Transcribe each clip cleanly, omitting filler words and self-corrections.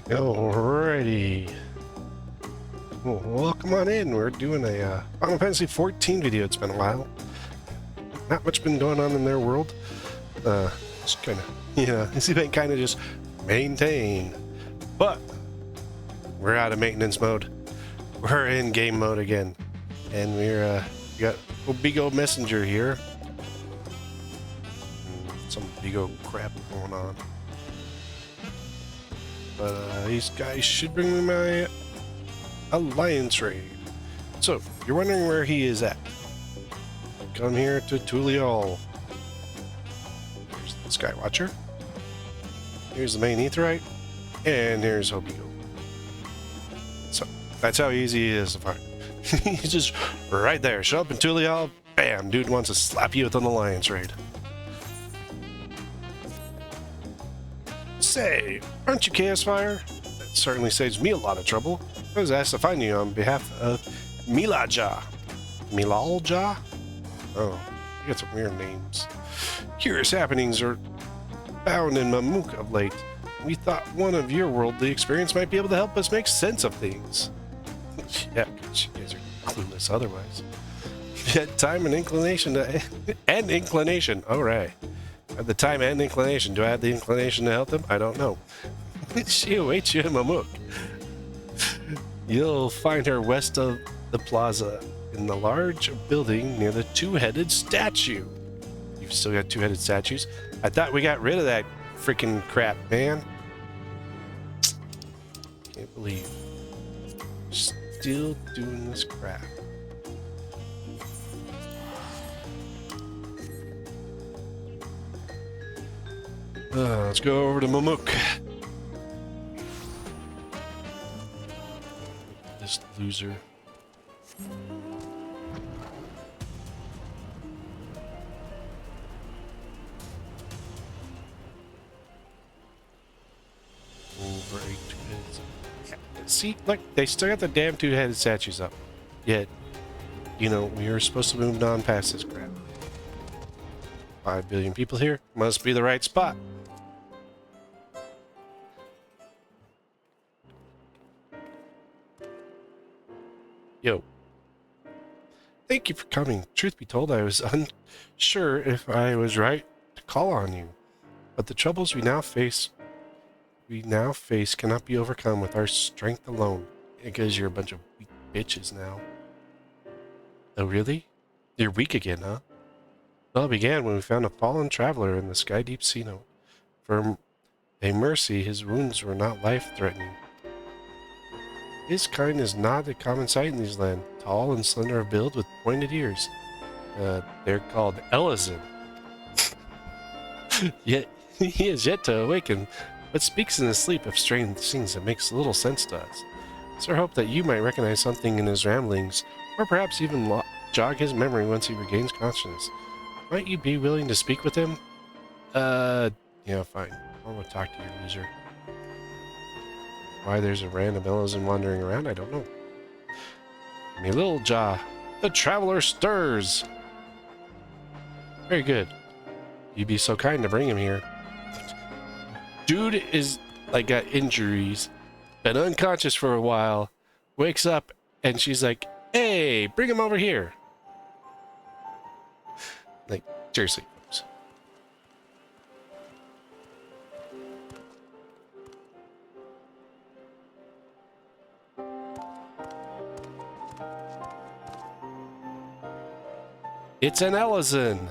Alrighty. Well, welcome on in. We're doing a Final Fantasy XIV video. It's been a while. Not much been going on in their world. Just kind of, it's been kind of just maintain. But we're out of maintenance mode. We're in game mode again, and we got a big old messenger here. Some big old crap going on. But these guys should bring me my alliance raid. So, you're wondering where he is at. Come here to Tulial. Here's the Skywatcher. Here's the main Aetheryte. And here's Hobigo. So, that's how easy he is to find. He's just right there. Show up in Tulial. Bam! Dude wants to slap you with an alliance raid. Say, aren't you Chaos Fire? That certainly saves me a lot of trouble. I was asked to find you on behalf of Milaja. Milalja? Oh, you got some weird names. Curious happenings are found in Mamuk of late. We thought one of your worldly experience might be able to help us make sense of things. Yeah, because you guys are clueless otherwise. Yet time and inclination to... and inclination, alright. At the time and inclination. Do I have the inclination to help them? I don't know. She awaits you in Mamuk. You'll find her west of the plaza in the large building near the two-headed statue. You've still got two-headed statues? I thought we got rid of that freaking crap, man. Can't believe we're still doing this crap. Let's go over to Mamuk. This loser. Over 8 two-heads. Yeah. See, look, they still got the damn two-headed statues up. Yet, we were supposed to move on past this crap. 5 billion people here. Must be the right spot. Yo. Thank you for coming. Truth be told, I was unsure if I was right to call on you. But the troubles we now face cannot be overcome with our strength alone. Because you're a bunch of weak bitches now. Oh, really? You're weak again, huh? Well, it began when we found a fallen traveler in the Sky Deep Sea Note. For a mercy, his wounds were not life-threatening. His kind is not a common sight in these lands. Tall and slender of build with pointed ears. They're called Elizin. Yet he is yet to awaken, but speaks in his sleep of strange things that makes little sense to us. It's our hope that you might recognize something in his ramblings, or perhaps even jog his memory once he regains consciousness. Might you be willing to speak with him? Yeah, fine. I want to talk to you, loser. Why there's a random Elizin wandering around, I don't know. Me little jaw. The traveler stirs. Very good. You'd be so kind to bring him here. Dude is got injuries, been unconscious for a while, wakes up, and she's like, "Hey, bring him over here." Like, seriously, folks. It's an Elizin.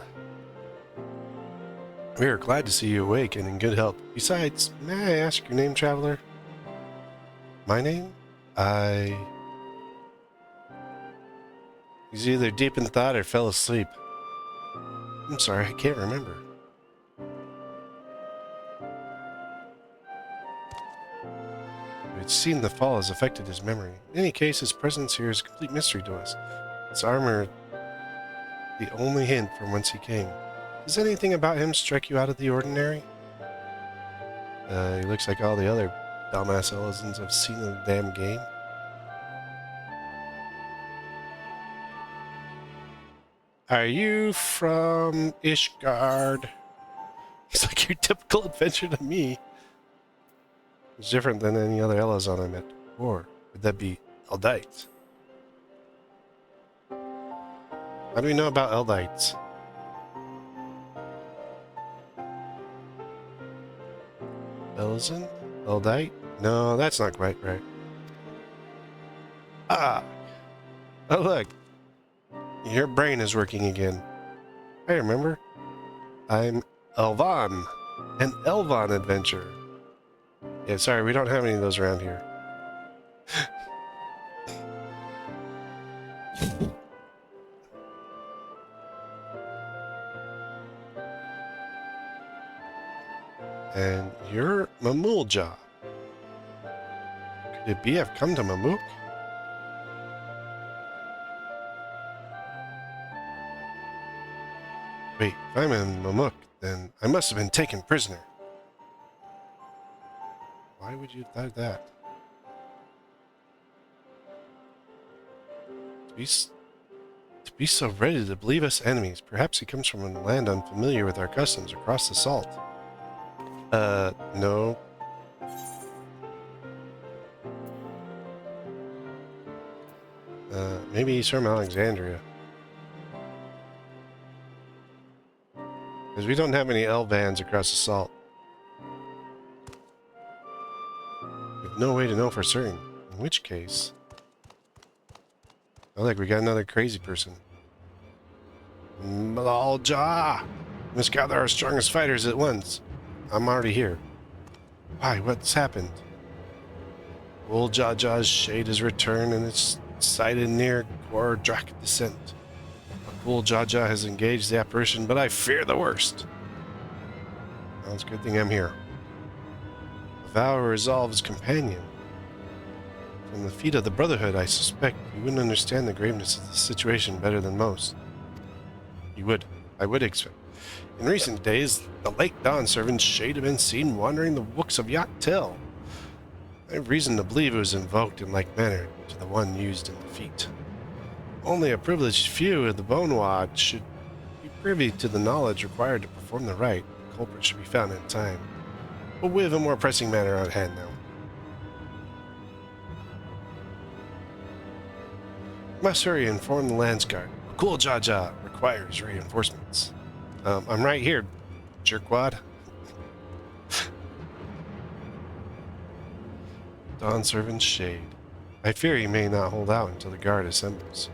We are glad to see you awake and in good health. Besides, may I ask your name, traveler? My name? He's either deep in thought or fell asleep. I'm sorry, I can't remember. It seemed the fall has affected his memory. In any case, his presence here is a complete mystery to us. His armor, the only hint from whence he came. Does anything about him strike you out of the ordinary? He looks like all the other dumbass Elizins I've seen in the damn game. Are you from Ishgard? He's like your typical adventure to me. It's different than any other Elazon I met before. Would that be Eldites? How do we know about Eldites? Elazon? Eldite? No, that's not quite right. Ah! Oh, look. Your brain is working again. I remember. I'm Elvan. An Elvan adventure. Yeah, sorry, we don't have any of those around here. And you're Mamulja. Could it be I've come to Mamuk? Wait, if I'm in Mamuk, then I must have been taken prisoner. Why would you have that? To be so ready to believe us enemies. Perhaps he comes from a land unfamiliar with our customs across the salt. No. Maybe he's from Alexandria. Because we don't have any L-vans across the salt. We have no way to know for certain. In which case... Oh, look, we got another crazy person. Malalja! We must gather our strongest fighters at once. I'm already here. Why? What's happened? Old Jaja's shade has returned and it's sighted near Drak descent. Old Jaja has engaged the apparition, but I fear the worst. Well, it's a good thing I'm here. A vow resolves companion. From the feet of the Brotherhood, I suspect you wouldn't understand the graveness of the situation better than most. You would. I would expect. In recent days, the Lake Dawn servant's shade have been seen wandering the wooks of Yacht Till. I have reason to believe it was invoked in like manner to the one used in the feat. Only a privileged few of the Bonewad should be privy to the knowledge required to perform the rite. The culprit should be found in time. But we have a more pressing matter at hand now. Must hurry and inform the Landsguard. Cool Jaja requires reinforcements. I'm right here, jerkwad. Dawn Servant's shade. I fear he may not hold out until the guard assembles.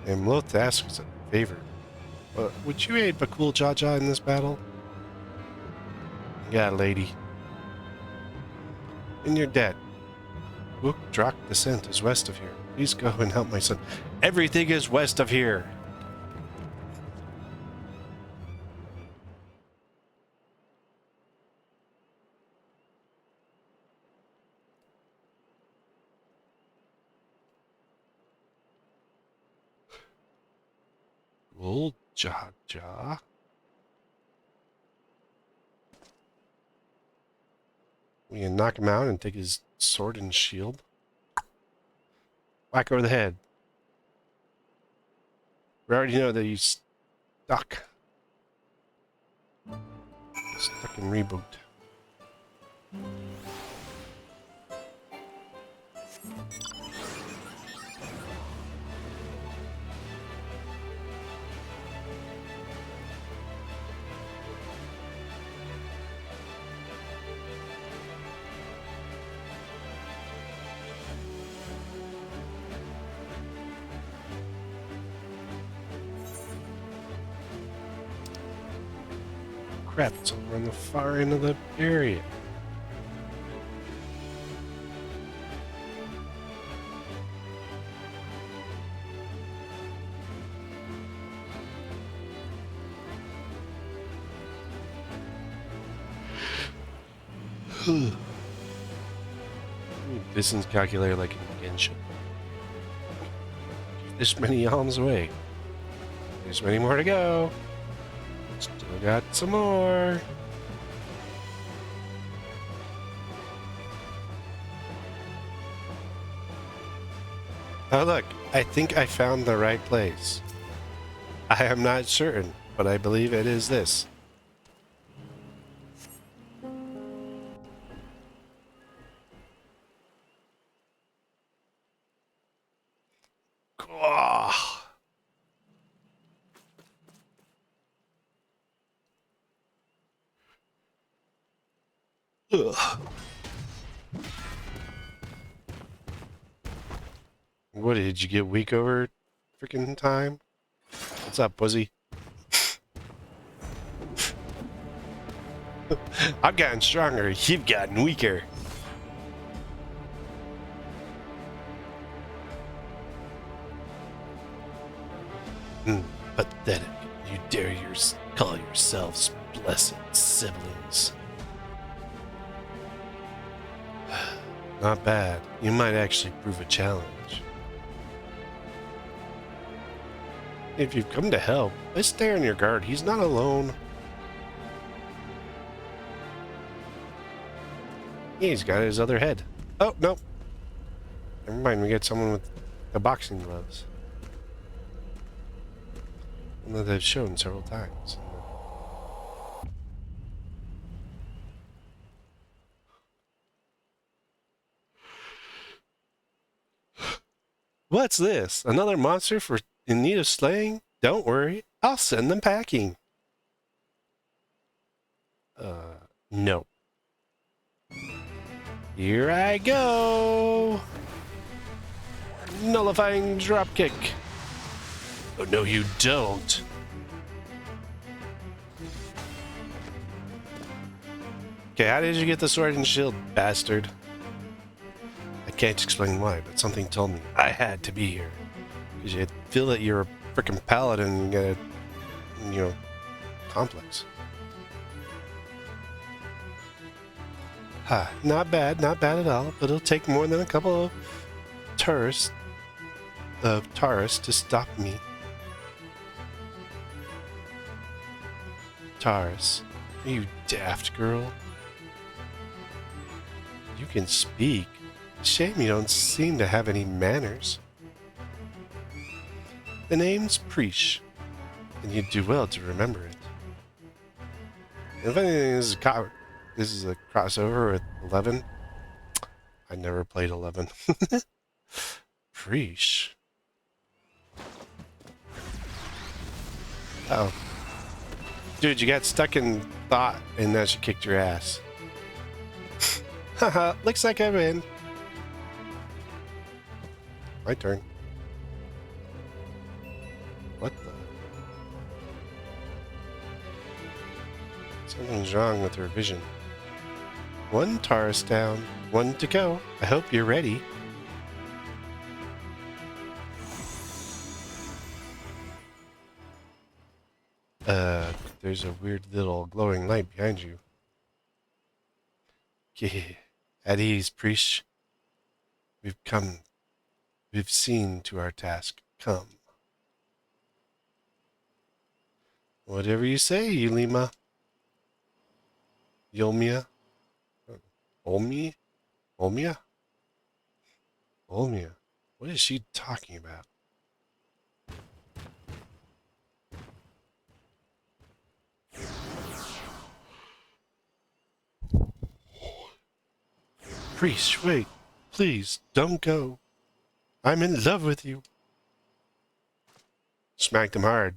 I am loath to ask as a favor. Would you aid Bakul Jaja in this battle? Yeah, lady. In your debt. Drak descent is west of here. Please go and help my son. Everything is west of here. Old Jaja. We can knock him out and take his sword and shield. Whack over the head. We already know that he's stuck. Stuck in reboot. Crap, it's over on the far end of the area. Distance calculator like an Genshin. This many alms away. There's many more to go. Still got some more. Oh look, I think I found the right place. I am not certain, but I believe it is this. Ugh. What, did you get weak over freaking time? What's up, pussy? I've gotten stronger, you've gotten weaker. Pathetic. You dare call yourselves blessed siblings. Not bad. You might actually prove a challenge. If you've come to help, let's stay on your guard. He's not alone. He's got his other head. Oh, no. Never mind, we get someone with the boxing gloves. One that they've shown several times. What's this? Another monster in need of slaying? Don't worry, I'll send them packing. No. Here I go! Nullifying dropkick. Oh, no, you don't. Okay, how did you get the sword and shield, bastard? I can't explain why, but something told me I had to be here. Because you feel that you're a frickin' paladin and get a, you know, complex. Ha, not bad at all, but it'll take more than a couple of tourists to stop me. Taurus, you daft girl. You can speak. Shame you don't seem to have any manners. The name's Preesh, and you'd do well to remember it. If anything, this is a crossover with 11. I never played 11. Preesh. Oh. Dude, you got stuck in thought, and now she kicked your ass. Haha, looks like I win. My turn. What the? Something's wrong with her vision. One Taurus down, one to go. I hope you're ready. There's a weird little glowing light behind you. Okay, at ease, Preesh. We've seen to our task. Come. Whatever you say, Yulima. Yulmia? Olmi? Olmia? Olmia. What is she talking about? Preesh, wait. Please, don't go. I'm in love with you. Smacked him hard.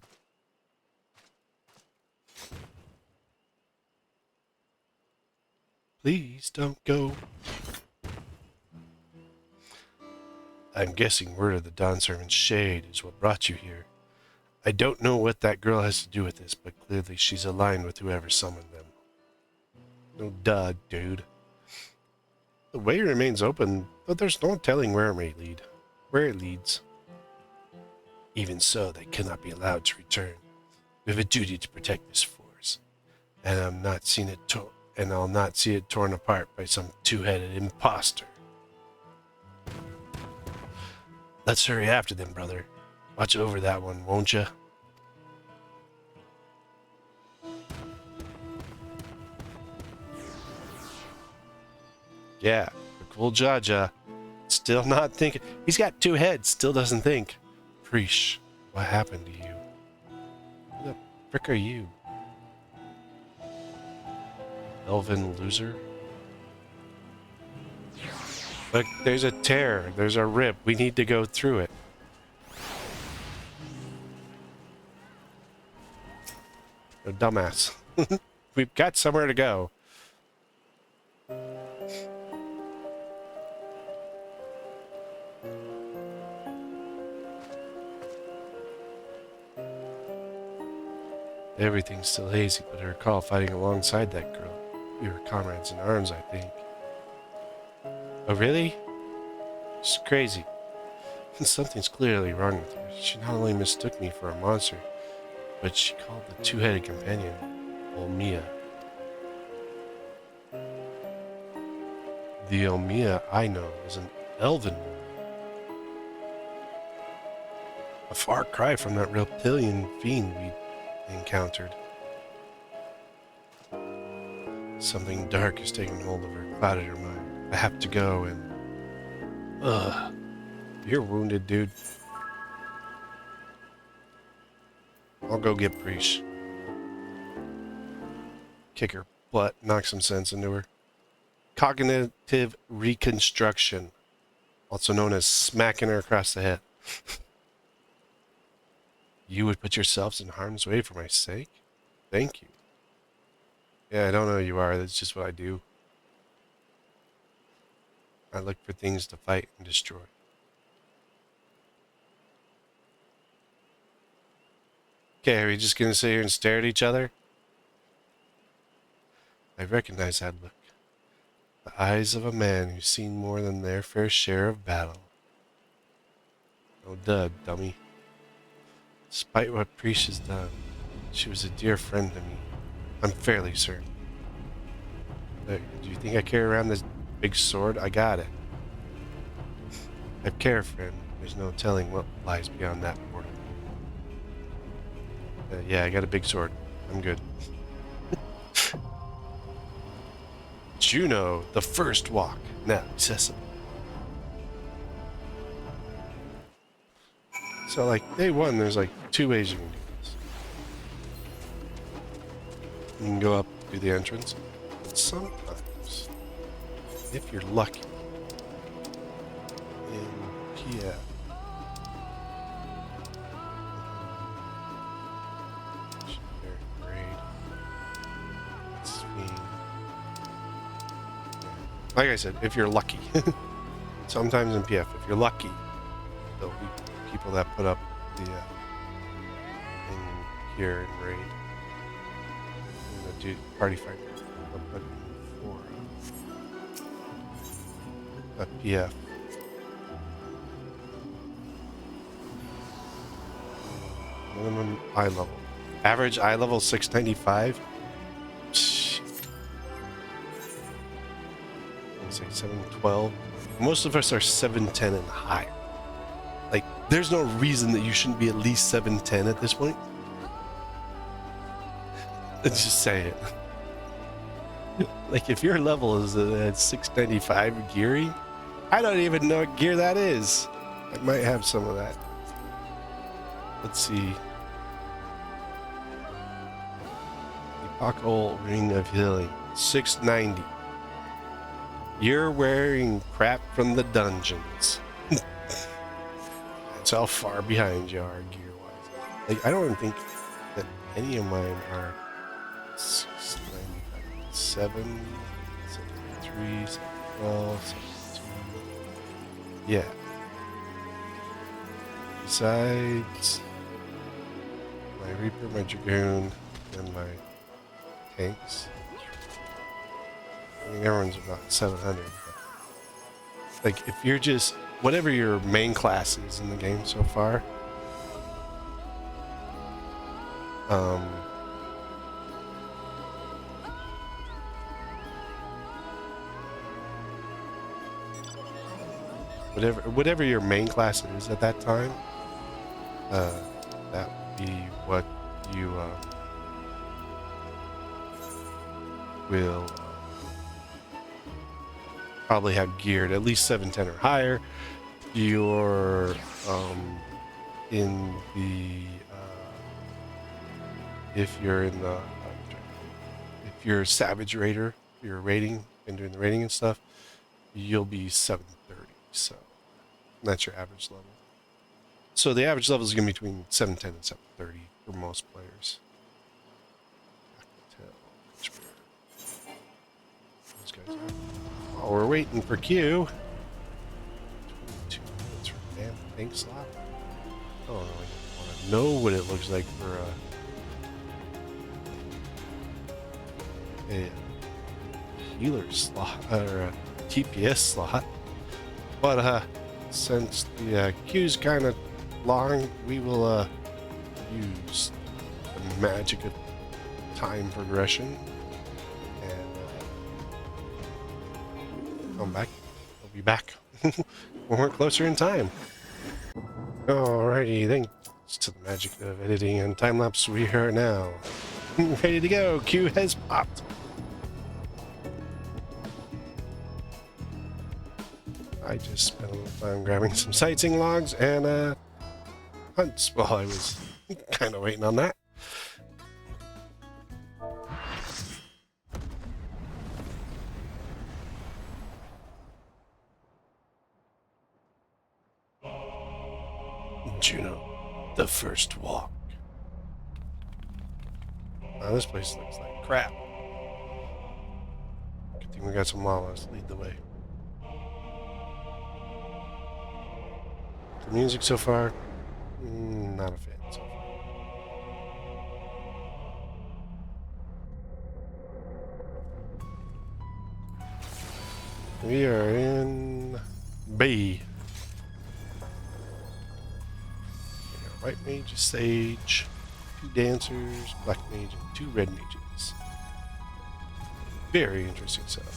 Please don't go. I'm guessing word of the Dawn Servant's shade is what brought you here. I don't know what that girl has to do with this, but clearly she's aligned with whoever summoned them. No duh, dude. The way remains open, but there's no telling where it may lead. Where it leads. Even so, they cannot be allowed to return. We have a duty to protect this force, and I'll not see it torn apart by some two-headed imposter. Let's hurry after them, brother. Watch over that one, won't ya? Yeah, the cool Jaja. Still not thinking. He's got two heads, still doesn't think. Preesh, what happened to you? Who the frick are you? Elven loser? Look, there's a tear. There's a rip. We need to go through it. Oh, dumbass. We've got somewhere to go. Everything's still hazy, but I recall fighting alongside that girl. We were comrades in arms, I think. Oh, really? It's crazy. Something's clearly wrong with her. She not only mistook me for a monster, but she called the two-headed companion Olmia. The Olmia I know is an elven woman. A far cry from that reptilian fiend we encountered. Something dark has taken hold of her, clouded her mind. I have to go and... Ugh. You're wounded, dude. I'll go get Preesh. Kick her butt, knock some sense into her. Cognitive reconstruction, also known as smacking her across the head. You would put yourselves in harm's way for my sake? Thank you. Yeah, I don't know who you are. That's just what I do. I look for things to fight and destroy. Okay, are we just going to sit here and stare at each other? I recognize that look. The eyes of a man who's seen more than their fair share of battle. Oh, duh, dummy. Despite what Preesh has done, she was a dear friend to me. I'm fairly certain. Do you think I carry around this big sword? I got it. I care, friend. There's no telling what lies beyond that portal. Yeah, I got a big sword. I'm good. Juno, the first walk, now accessible. So, like, day one, there's like 2 ways you can do this. You can go up to the entrance. But sometimes, if you're lucky, in PF, like I said, if you're lucky. Sometimes in PF, if you're lucky, there'll be people that put up the in here in raid. In the party finder. I'll put for PF. Minimum eye level. Average eye level 695. Say 712. Most of us are 710 and higher. Like, there's no reason that you shouldn't be at least 710 at this point. Let's just say it. Like, if your level is at 695 gearing, I don't even know what gear that is. I might have some of that. Let's see. Epochal Ring of Healing, 690. You're wearing crap from the dungeons. That's how far behind you are gear-wise. Like, I don't even think that any of mine are 695, 7, 73, 12, 72. Yeah. Besides my Reaper, my Dragoon, and my tanks. I mean, everyone's about 700. But, like, if you're just... whatever your main class is in the game so far, whatever your main class is at that time, that would be what you will probably have geared at least 710 or higher. You're in the if you're in the if you're a Savage Raider, you're raiding and doing the raiding and stuff, you'll be 730. So that's your average level. So the average level is going to be between 710 and 730 for most players. Those guys are. Oh, we're waiting for Q. 22 minutes for damn tank slot. I don't really want to know what it looks like for a healer slot or a TPS slot. But since the queue's kind of long, we will use the magic of time progression and come back. We'll be back when we're closer in time. Alrighty, thanks to the magic of editing and time lapse, we are now ready to go. Queue has popped. I just spent a little time grabbing some sightseeing logs and hunts while I was kind of waiting on that. Juno, the first walk. Now this place looks like crap. Good thing we got some llamas to lead the way. The music so far, not a fan so far. We are in B. White mage, a sage, 2 dancers, black mage, and 2 red mages. Very interesting setup.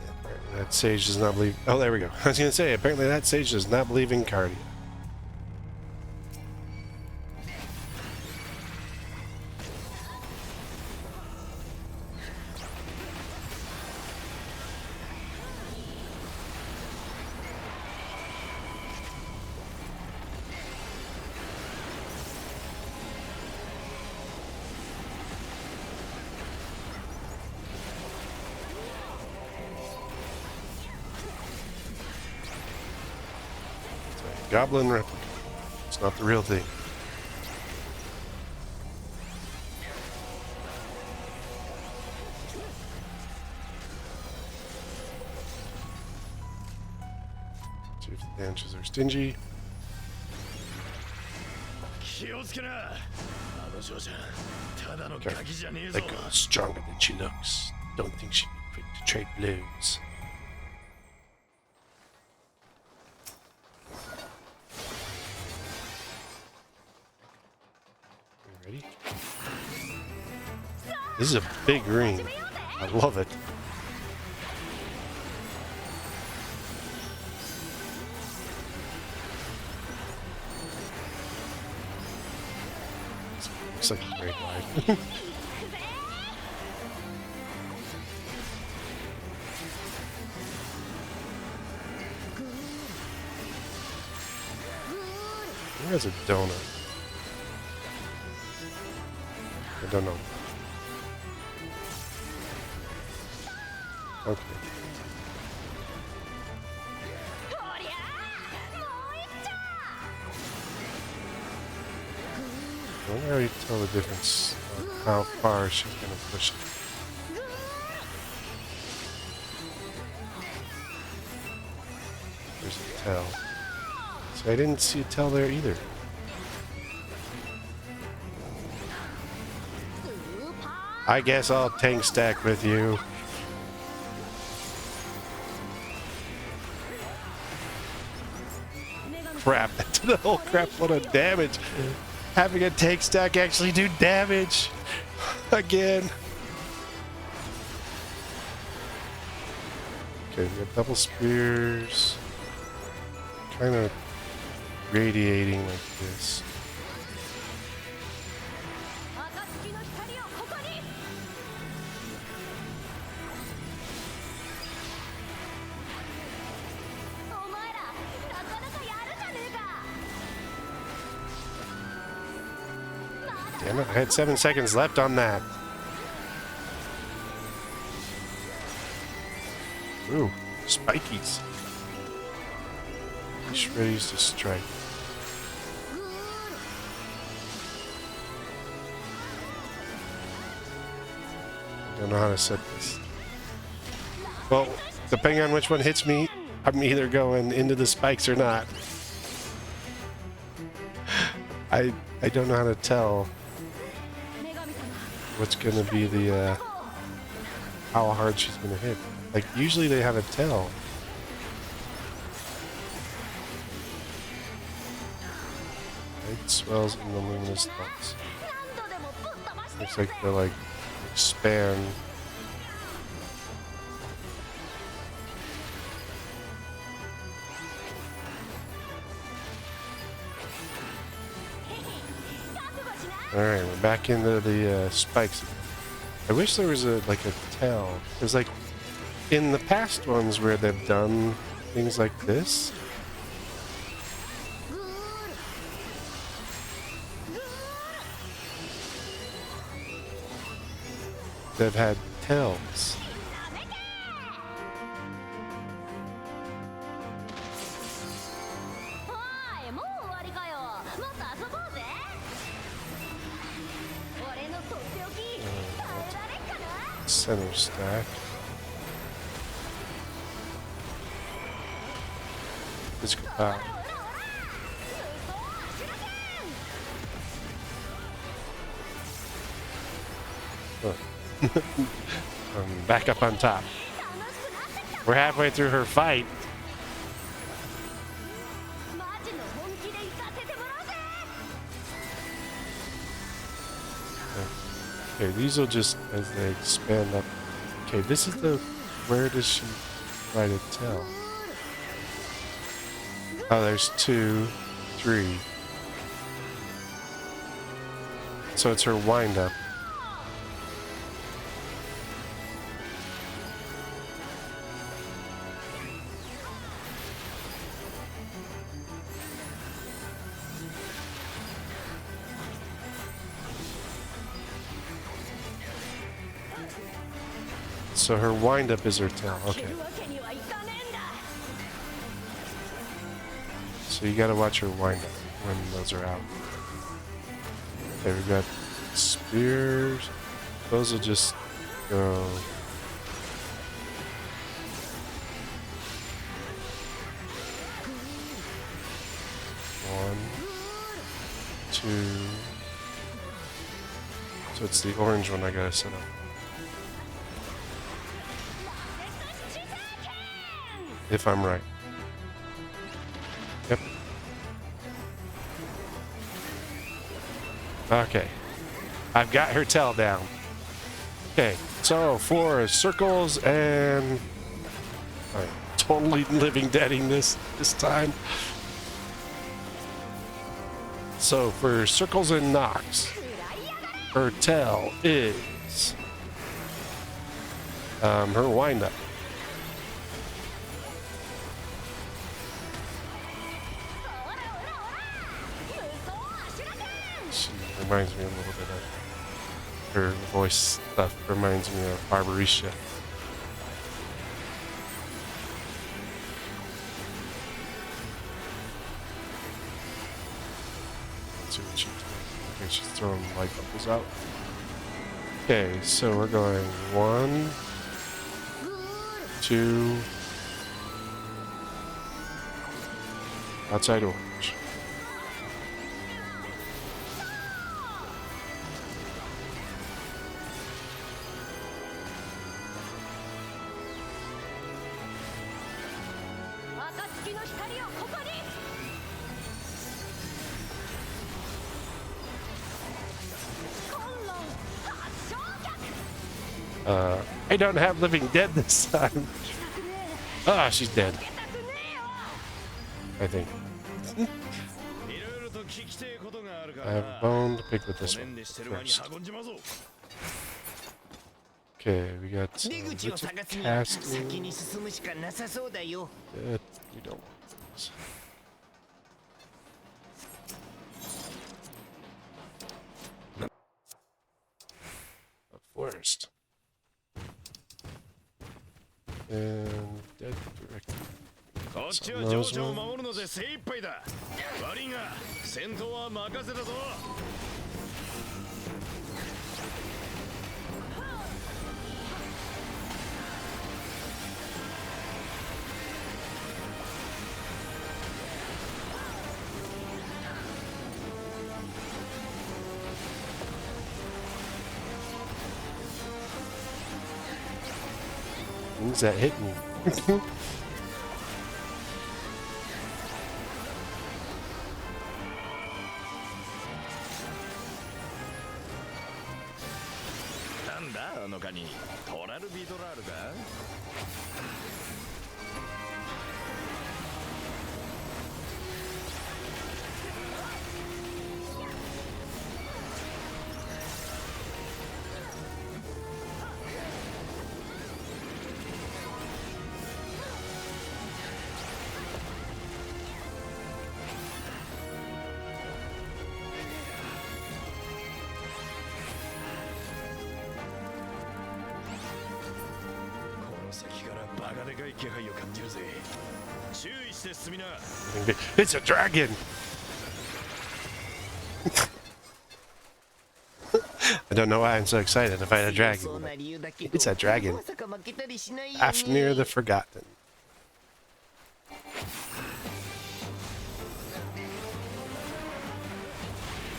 Yeah, apparently that sage does not believe. Oh, there we go. I was gonna say, apparently that sage does not believe in cardio. Goblin replica. It's not the real thing. See if the dancers are stingy. Okay. That girl's stronger than she looks. Don't think she'd be quick to trade blows. Ready? This is a big ring. I love it. Looks like a great ride. Where's a donut? I don't know. Okay. I wonder how you tell the difference on how far she's going to push it. There's a tell. So I didn't see a tell there either. I guess I'll tank stack with you. Crap, that did a whole crap load of damage. Having a tank stack actually do damage. Again. Okay, we got double spears. Kind of radiating like this. Damn it, I had 7 seconds left on that. Ooh, spikies. He's ready to strike. I don't know how to set this. Well, depending on which one hits me, I'm either going into the spikes or not. I don't know how to tell. what's gonna be the how hard she's gonna hit. Like usually they have a tell. Light swells in the luminous thoughts. Looks like they like expand. Alright, we're back into the spikes. I wish there was a tell. There's like in the past ones where they've done things like this. They've had tells. Center stack. Physical power. Oh. Back up on top. We're halfway through her fight. Okay, these will just, as they expand up. Okay, this is the, where does she try to tell? Oh, there's 2, 3. So it's her wind up. So her wind-up is her tail. Okay. So you gotta watch her wind-up when those are out. Okay, we've got spears. Those will just go. 1, 2. So it's the orange one I gotta set up. If I'm right. Yep. Okay. I've got her tail down. Okay, so for circles and... I'm totally living deading this time. So for circles and knocks, her tail is... her wind-up. Reminds me a little bit of her voice stuff. Reminds me of Barbarisha. Let's see what she's doing. Okay, she's throwing light bubbles out. Okay, so we're going 1, 2, outside orange. I don't have living dead this time. Ah, she's dead. I think. I have a bone to pick with this one first. Okay, we got some casting. We don't want those. A forest. And dead directly. Things that hit me. It's a dragon! I don't know why I'm so excited to fight a dragon. It's a dragon. Fafnir the Forgotten.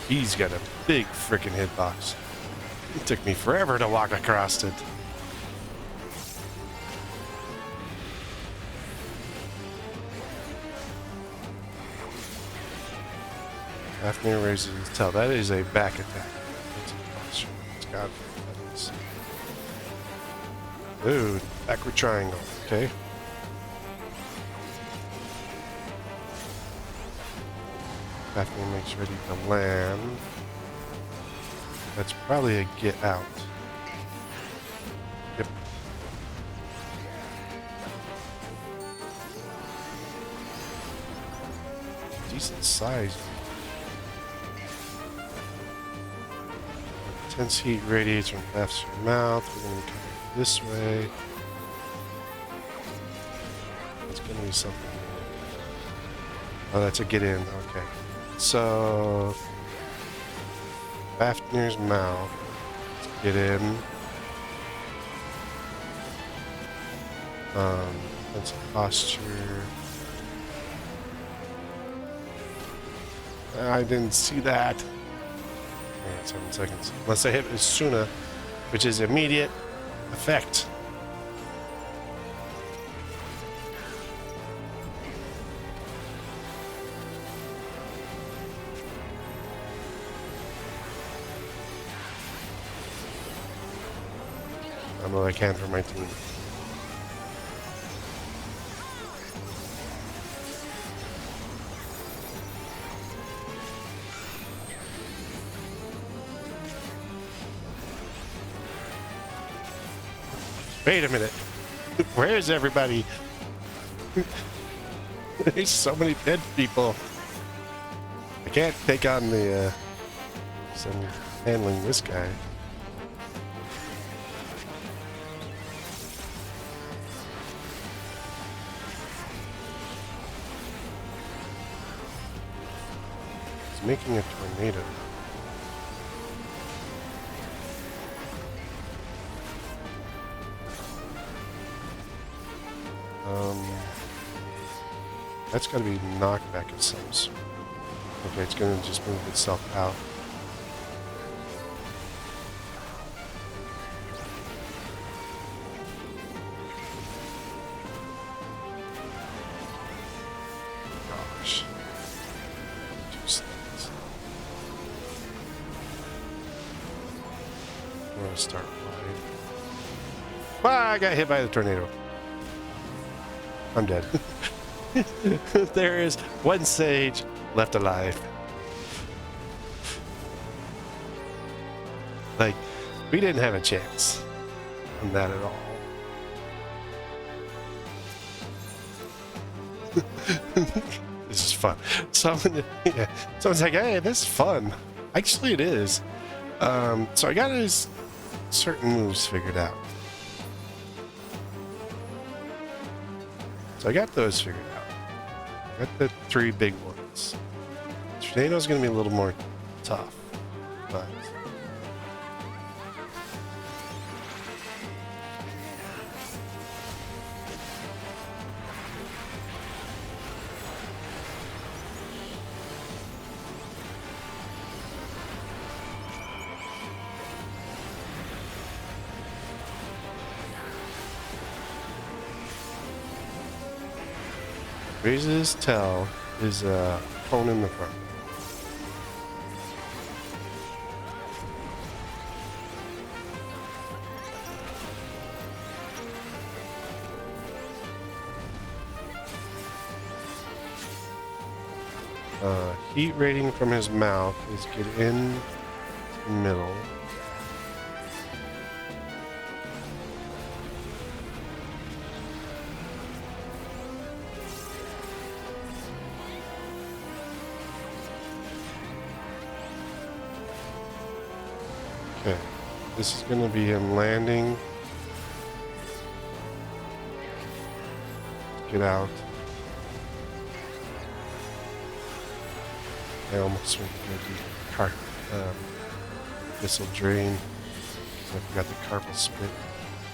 He's got a big frickin' hitbox. It took me forever to walk across it. Fafnir raises his tail. That is a back attack. It's got that is. Ooh, backward triangle. Okay. Fafnir makes ready to land. That's probably a get out. Yep. Decent size. Intense heat radiates from F's mouth. We're going to come this way. It's going to be something. Oh, that's a get in. Okay. So, Fafnir's mouth. Let's get in. That's posture. I didn't see that. 7 seconds. Unless I hit Suna, which is immediate effect. I'm all I can for my team. Wait a minute. Where is everybody? There's so many dead people. I can't take on the handling this guy. He's making a tornado. That's got to be knockback of some sort. Okay, it's going to just move itself out. Gosh. 2 seconds. I'm going to start wide. Ah, I got hit by the tornado. I'm dead. There is one sage left alive. Like, we didn't have a chance on that at all. This is fun. Someone's like, hey, this is fun. Actually, it is. So I got his certain moves figured out. So I got those figured out. I got the 3 big ones. Tornado's going to be a little more tough, but Raises his tail, his cone in the front. Heat rating from his mouth is get in the middle. Okay, this is going to be him landing. Get out. I almost went to go do this'll drain. So I forgot the carpal spit.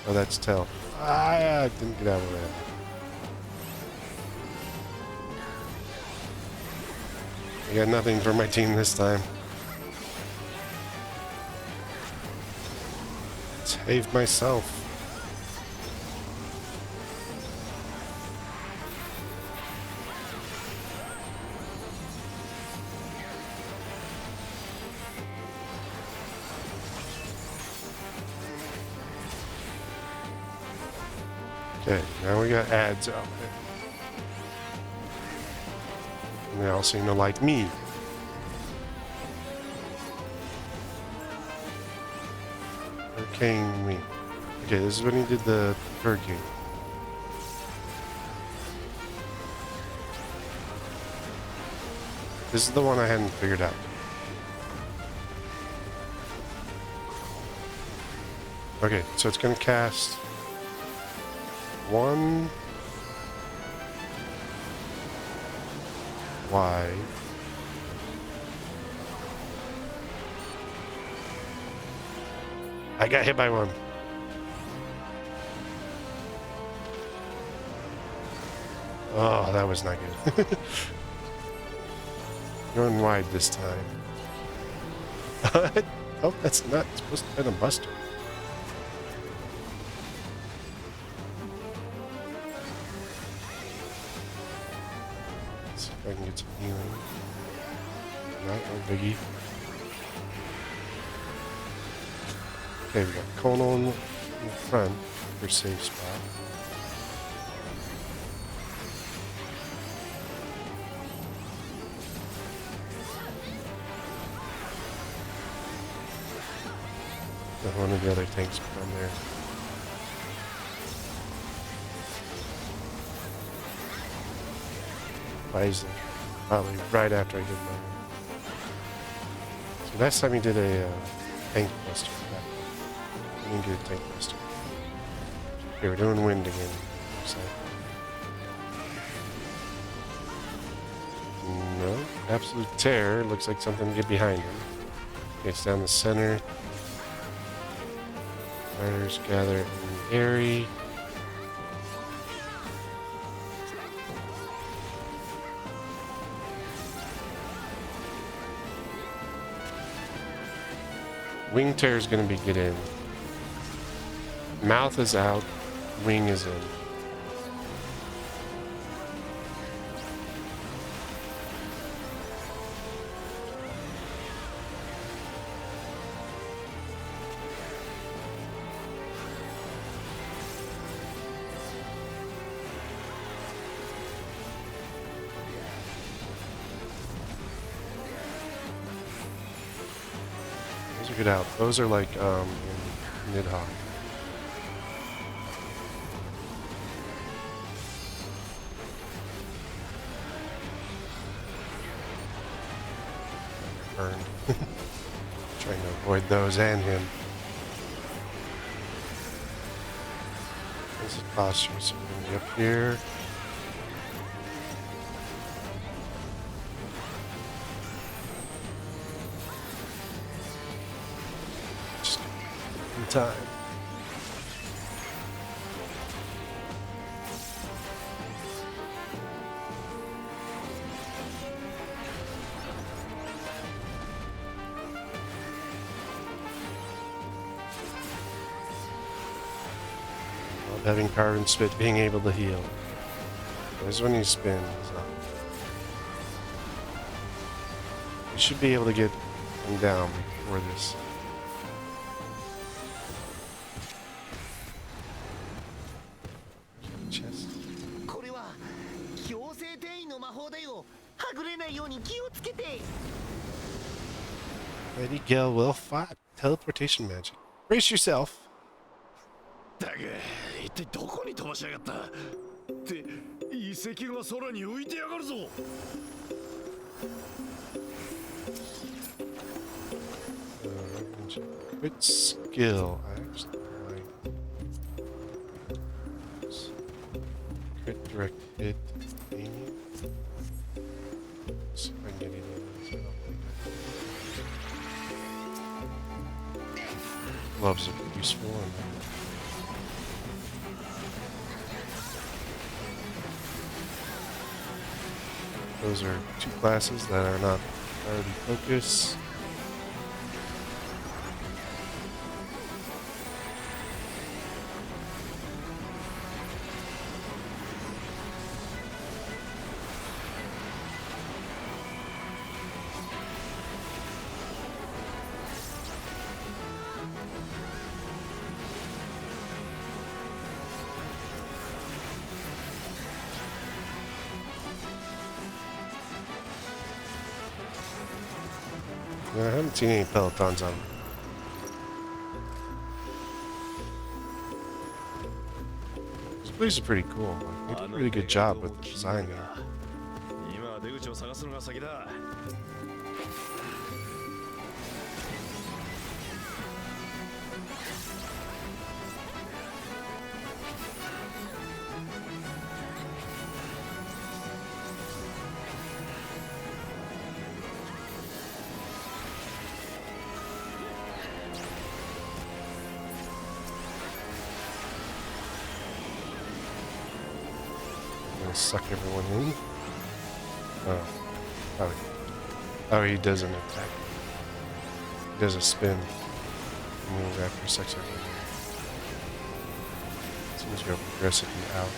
Oh, that's tail. Ah, I didn't get out of that. I got nothing for my team this time. Save myself. Okay, now we got ads out there. And they all seem to like me. Hurricane me. Okay, this is when he did the hurricane. This is the one I hadn't figured out. Okay, so it's gonna cast one wide. I got hit by one. Oh, that was not good. Going wide this time. Oh, that's not supposed to be a buster. Let's see if I can get some healing. Not no biggie. Okay, we got Kono in front for safe spot. One of the other tanks put on there. Bison. Probably right after I did mine. So last time he did a tank buster. I didn't get a tank buster. Okay, we're doing wind again. So. No. Absolute terror. Looks like something to get behind him. Okay, it's down the center. Riders gather in the area. Wing tear is going to be get in. Mouth is out. Wing is in. Get out. Those are like in mid-hawk. Burned. Trying to avoid those and him. This is posture, so we're gonna be up here. Time. Love having carbon spit being able to heal. This is when you spin. So. You should be able to get him down before this. Chest. Lady Gale will fight. Teleportation magic. Brace yourself. Crit skill. I actually like crit direct hit. Aiming. See if I can get any of those. I don't think I gloves are useful. Those are two classes that are not priority focus. I haven't seen any pelotons on. This place is pretty cool. Like, they did a really good job with the design there. Suck everyone in. Oh, he doesn't attack. He does a spin move after sucks everyone in. Seems to go progressively out.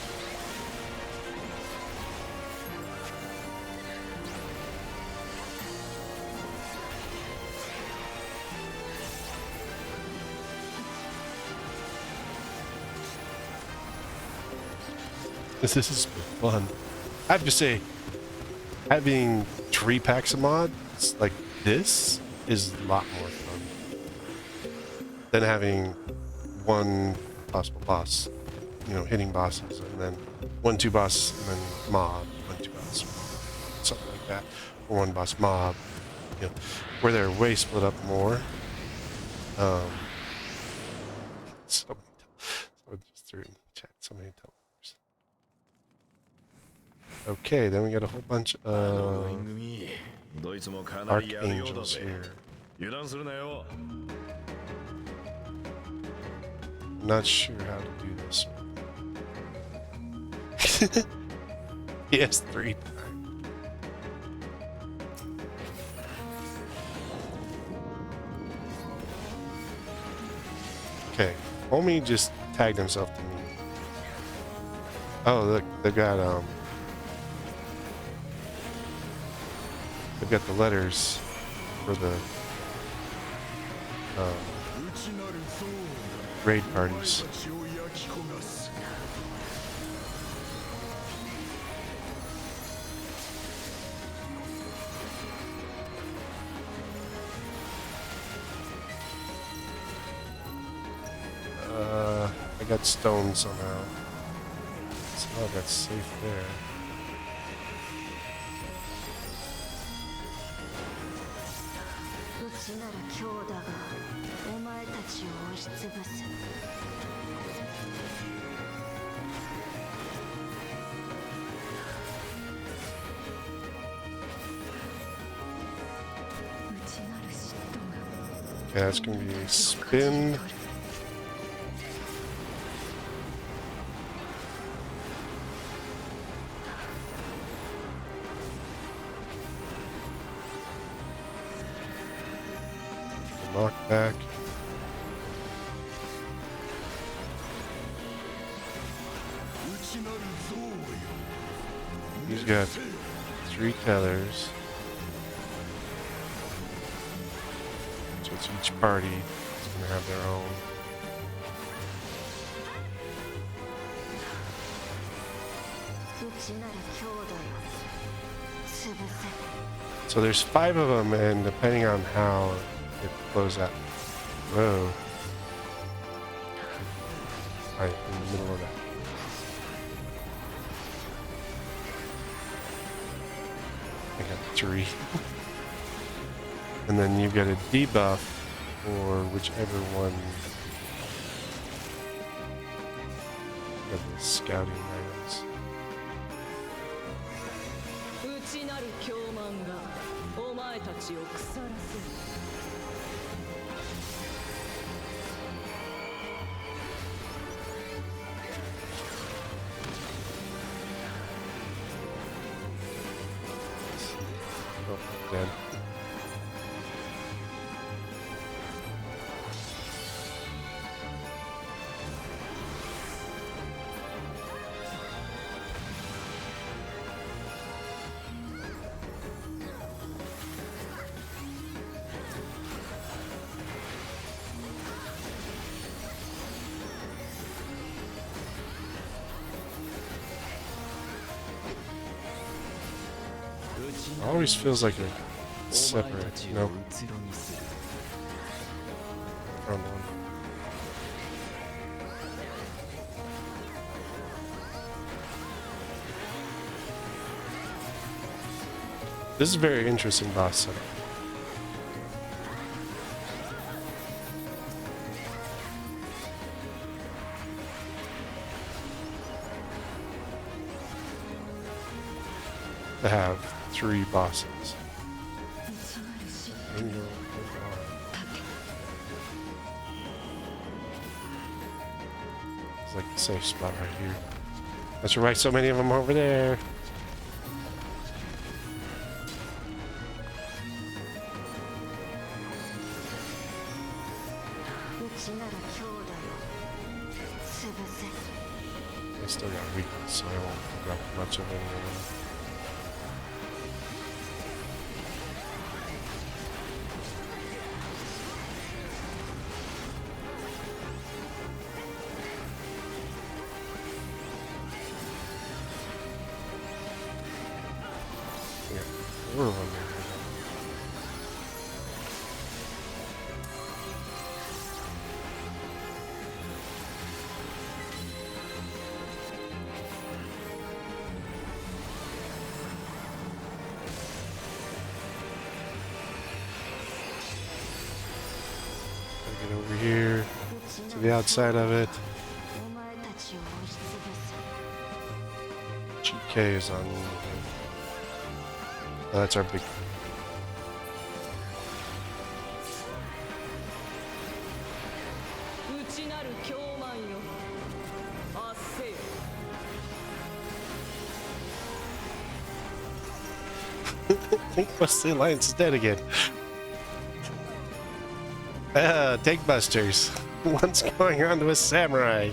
This has been fun. I have to say, having 3 packs of mods like this is a lot more fun than having one possible boss, you know, hitting bosses, and then 1-2 boss, and then mob, 1-2 boss, something like that, or 1 boss mob, you know, where they're way split up more. Someone just threw it in the chat. Somebody tell. Okay, then we got a whole bunch of archangels here. I'm not sure how to do this one. He has 3 times. Okay, homie just tagged himself to me. Oh, look, they've got they've got the letters for the raid parties. I got stoned somehow. Somehow I got safe there. Okay, that's gonna be a spin. Knockback. He's got 3 tethers. So it's each party is going to have their own. So there's 5 of them, and depending on how it flows out. Whoa. Right in the middle of that. I got 3. And then you've got a debuff for whichever one of the scouting items. Oh, dead. It always feels like a separate. Nope. Wrong one. This is a very interesting boss setup. To have 3 bosses. It's like a safe spot right here. That's right, so many of them over there. I still got weakness, so I won't drop much of any of them. Four of them there. Gotta get over here to the outside of it. GK is on. Oh, that's our big. I think most of the alliance is dead again. Tank busters. One's going on to a samurai.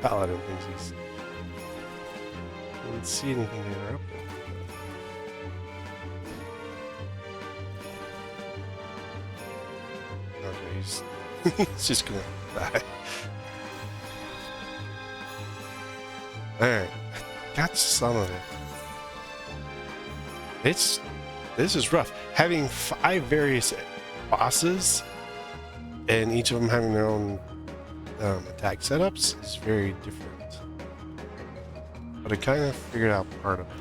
Paladin thinks he's. I didn't see anything to interrupt him. Okay, he's just gonna die. Alright, got some of it. This is rough. Having 5 various bosses and each of them having their own attack setups is very different. But I kind of figured out part of it.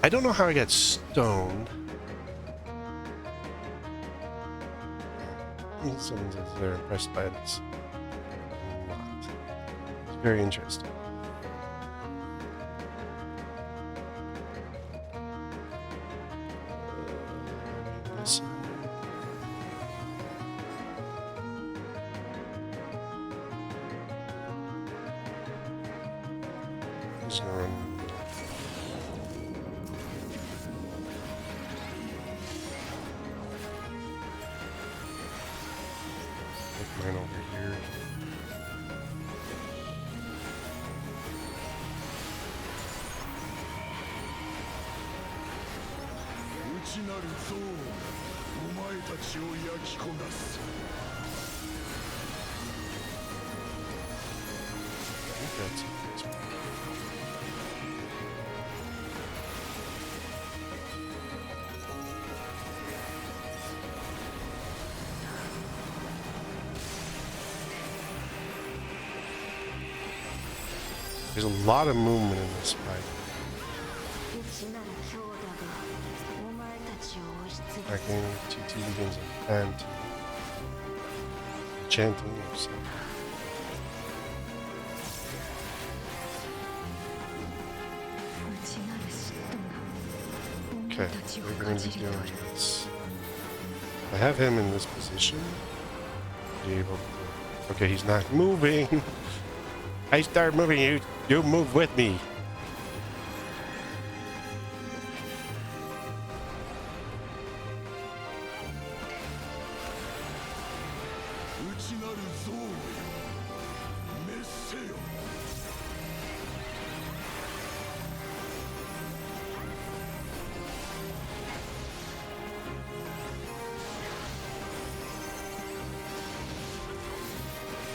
I don't know how I got stoned. Someone says they're impressed by this. I'm not. It's very interesting. Mine over here. There's a lot of movement in this fight. Attacking, TT begins and chanting yourself. Okay, we're going to be doing this. I have him in this position. Be able to. Okay, he's not moving. I start moving, you move with me.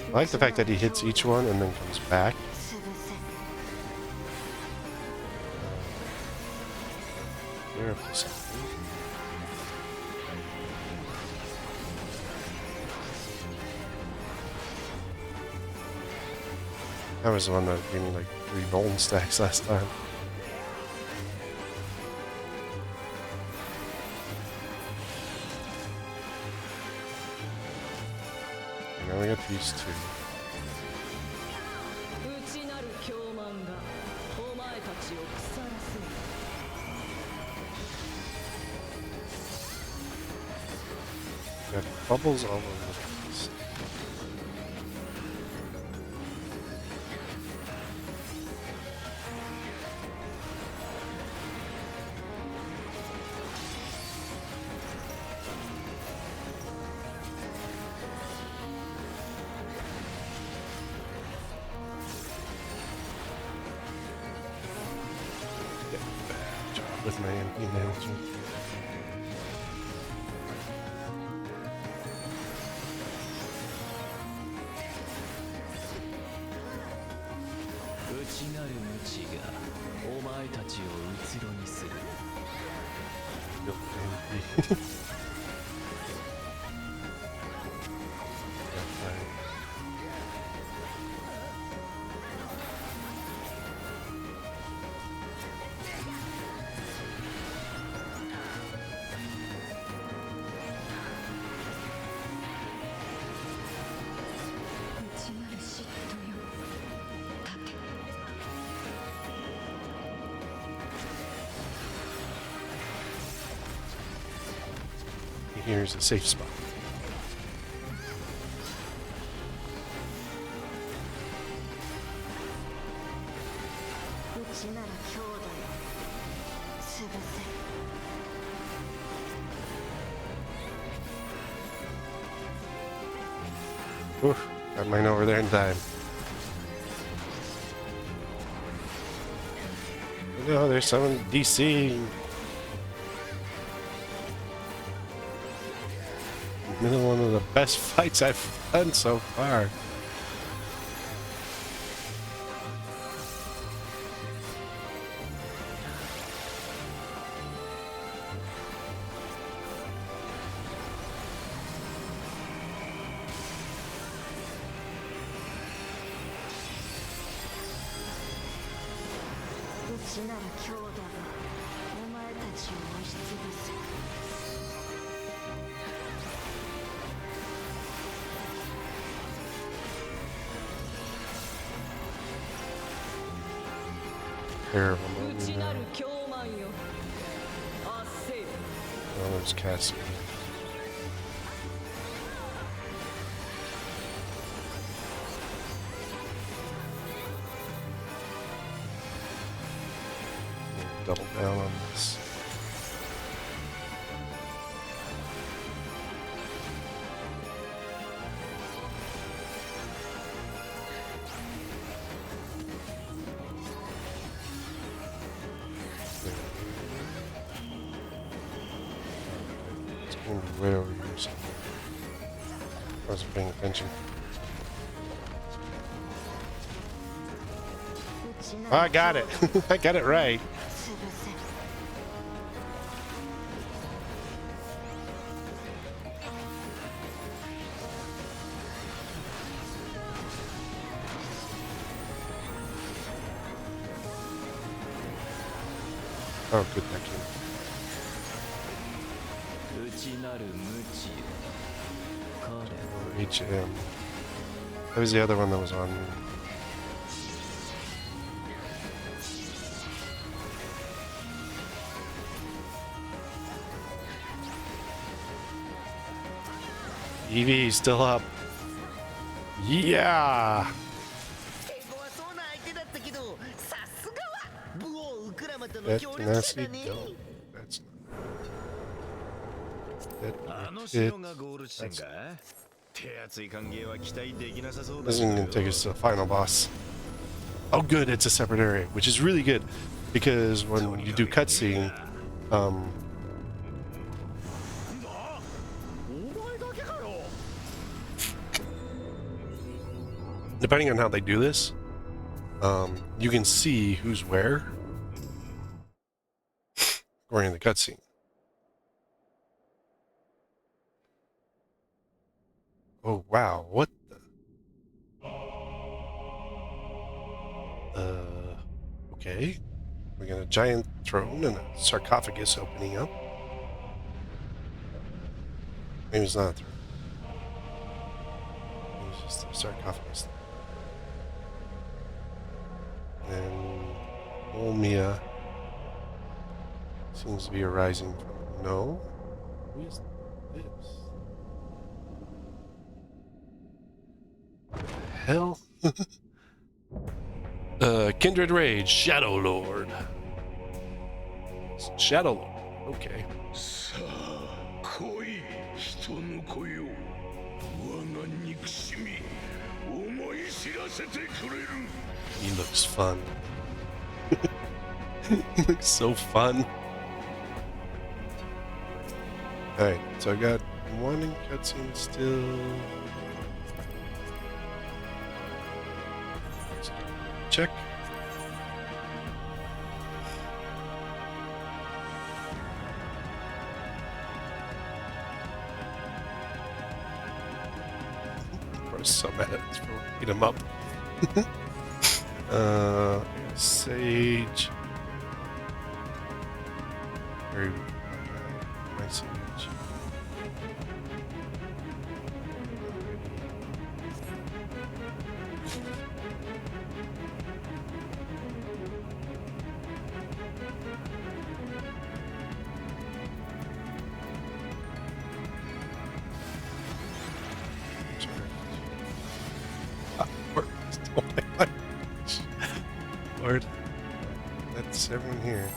I like the fact that he hits each one and then comes back. Clear up this. That was the one that gave me like 3 golden stacks last time. Now we got these 2. Got bubbles all over the place. Bad job with my management. Here's a safe spot. Oof, got mine over there in time. Oh, there's someone DC. One of the best fights I've done so far. Terrible moment now. Oh, there's Cassie. Double down on this. way over here somewhere. I wasn't paying attention. I got it. I got it right. Oh, good, thank you. HM. That was the other one that was on. EV still up. Yeah. That tenacity don't. That's doesn't even take us to the final boss. Oh good, it's a separate area, which is really good because when you do cutscene, depending on how they do this, you can see who's where according to the cutscene. Oh wow, what the? Okay. We got a giant throne and a sarcophagus opening up. Maybe it's not a throne. Maybe it's just a sarcophagus. And Olmia seems to be arising from... No? Who is this? What the hell? Kindred Rage, Shadow Lord. Shadow Lord, okay. He looks fun. He looks so fun. Alright, so I got one in cutscene still. Check. I'm so mad at this for beat him up. Sage. Very my sage. Lord, that's everyone here.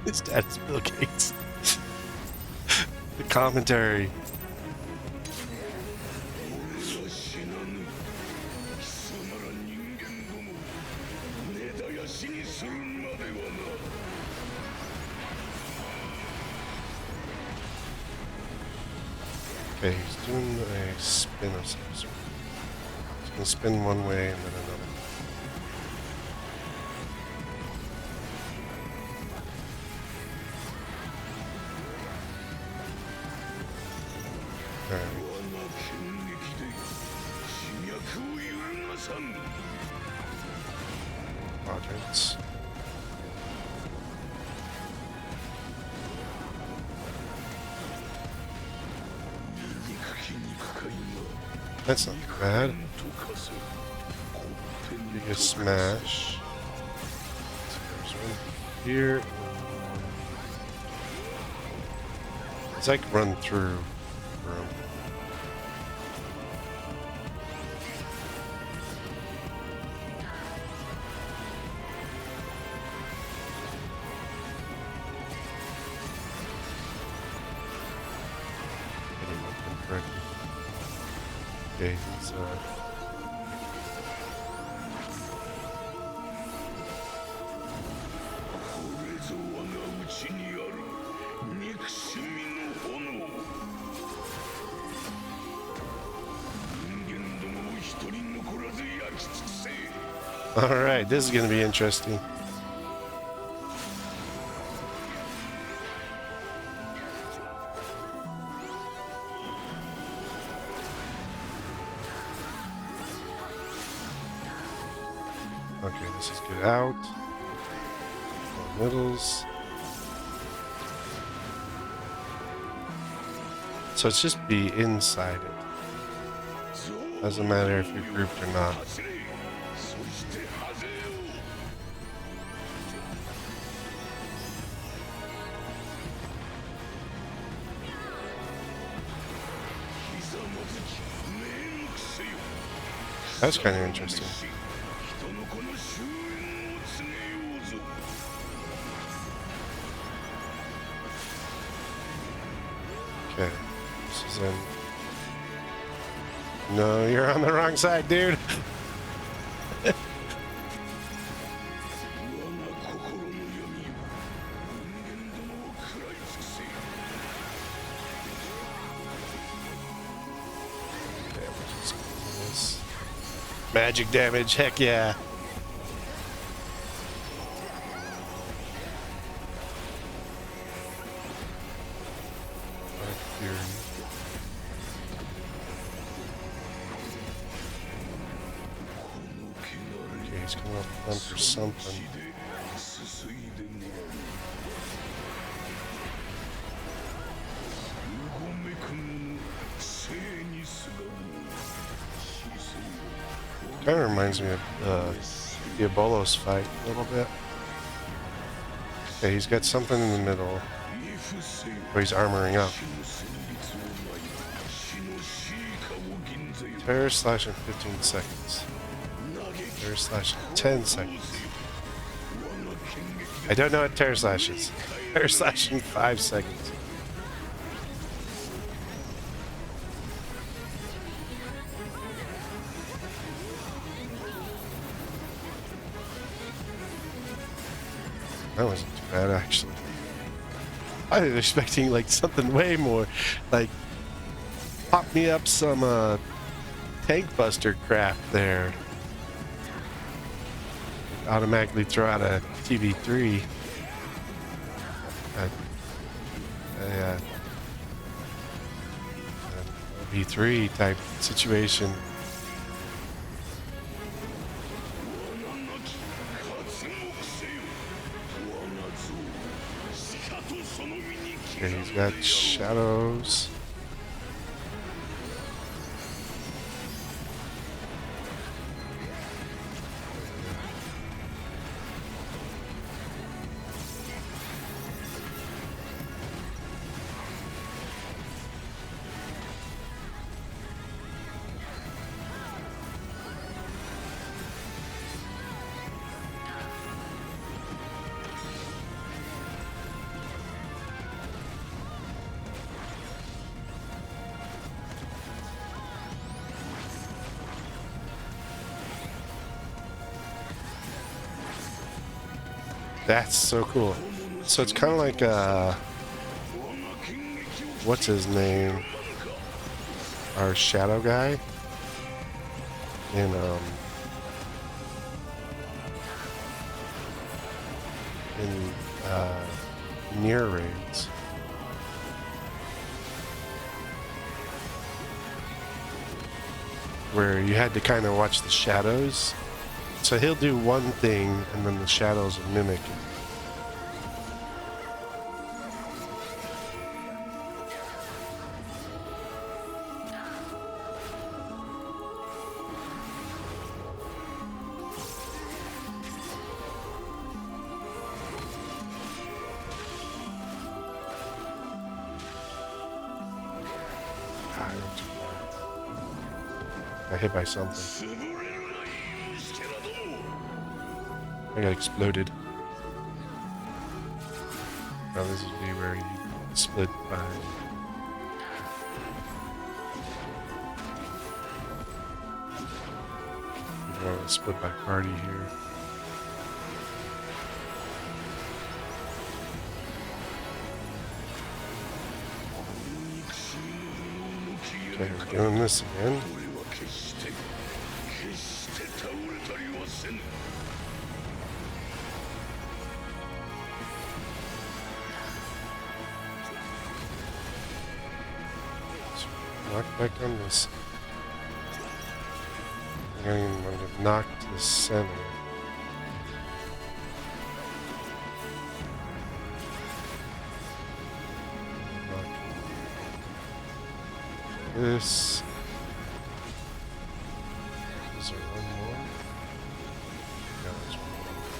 His dad is Bill Gates. The commentary. Okay, he's doing a spin of some sort. He's gonna spin one way and then another. Quadrants. That's not bad. Biggest smash. So there's one here. It's like run through room. Okay, he's Alright, this is going to be interesting. Okay, this is good out. Middles. So it's just be inside it. Doesn't matter if you're grouped or not. That's kind of interesting. Okay, this is in. No, you're on the wrong side, dude. Magic damage, heck yeah. Okay, he's coming up with one for something. Kind of reminds me of the Ebolos fight a little bit. Okay, he's got something in the middle where he's armoring up. Terror slash in 15 seconds. Terror slash in 10 seconds. I don't know what Terror slash is. Terror slash in 5 seconds. That wasn't too bad, actually. I was expecting like something way more, like pop me up some tank buster crap there. Automatically throw out a TV3. A V3 type situation. Okay, he's got shadows. That's so cool. So it's kind of like what's his name? Our shadow guy in near raids. Where you had to kind of watch the shadows. So he'll do one thing, and then the shadows will mimic it. I hit by something. I got exploded. Now this would be where you split by. You want to split by party here. Okay, we're doing this again. Knock back on this. I'm going to knock to the center. Knock this. Is there one more? No, there's one more.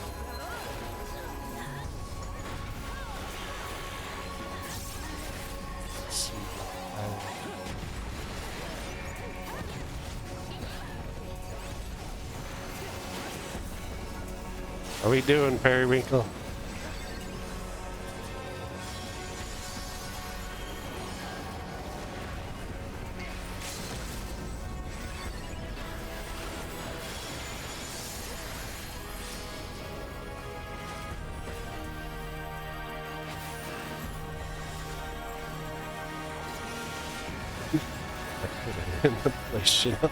Let's see. How we doing, Periwinkle? In the place, you know,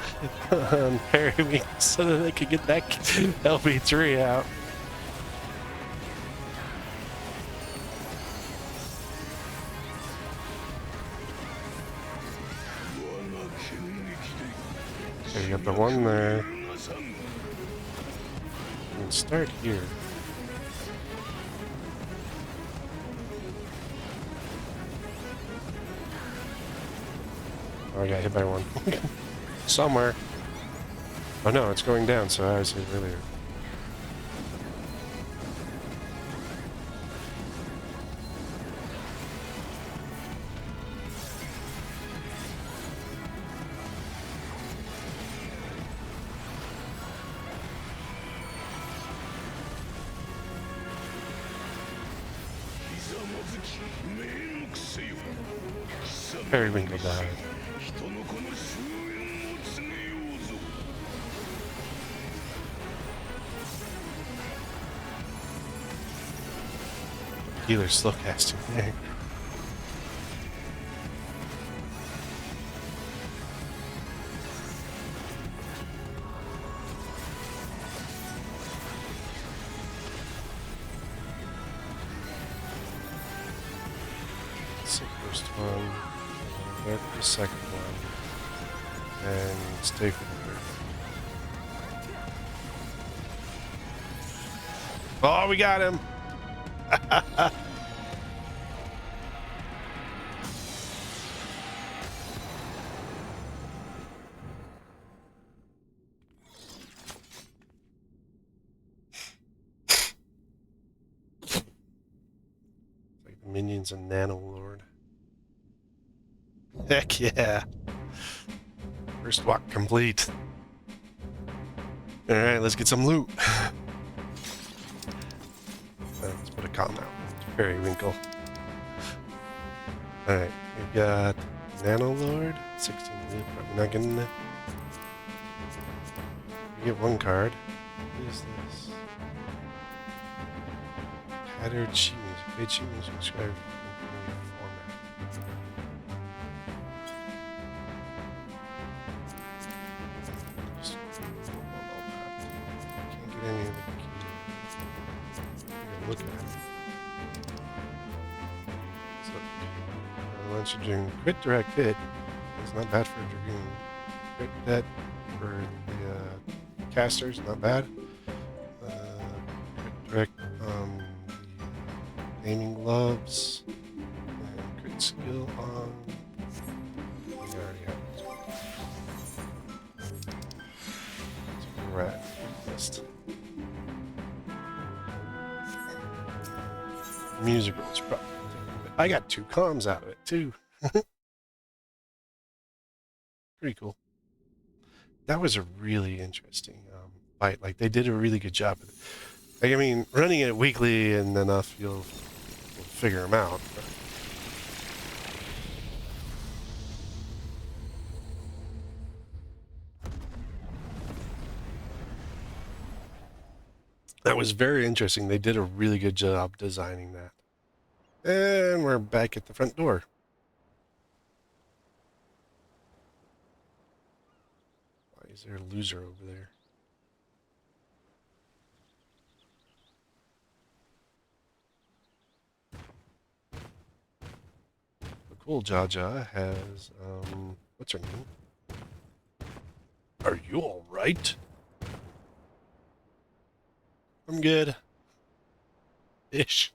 on Periwinkle so that they could get that LB3 out. So you got the one there. You can start here. Oh, I got hit by one. Somewhere. Oh no, it's going down, so I was hit earlier. Periwinkle died. Healer slow casting there. That's the first one. Back to the second one. And stay for the third. Oh, we got him! Like the minions and Nano Lord. Heck yeah! First walk complete. Alright, let's get some loot. Let's put a calm out. Periwinkle. Alright, we've got Nano Lord. 16 loot, probably not getting it. We get one card. What is this? Patterned sheet music. Page sheet music. Describe format. Just can't get any of the key. Look at it. So, once you're doing crit direct hit, it's not bad for a Dragoon. Crit hit for the casters, not bad. Crit direct the aiming gloves. And crit skill on. We already have this one. So we're at list. Musical is probably. I got 2 comms out of it too. Pretty cool. That was a really interesting fight. Like they did a really good job of it. Like, I mean, running it weekly and enough, you'll figure them out. But that was very interesting. They did a really good job designing that. And we're back at the front door. Why is there a loser over there? Cool Jaja has, what's her name? Are you alright? I'm good. Ish.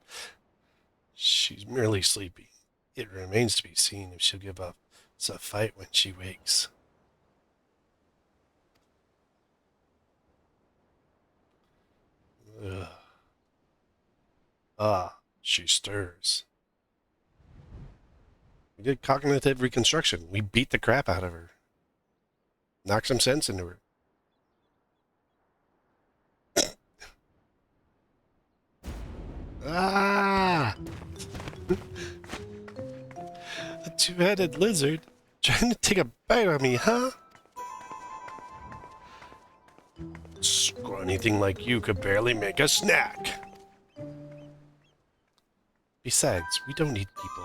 She's merely sleepy. It remains to be seen if she'll give up a fight when she wakes. Ugh. Ah, she stirs. We did cognitive reconstruction. We beat the crap out of her. Knocked some sense into her. Ah! A two-headed lizard trying to take a bite on me, huh? Scrawny thing like you could barely make a snack. Besides, we don't eat people.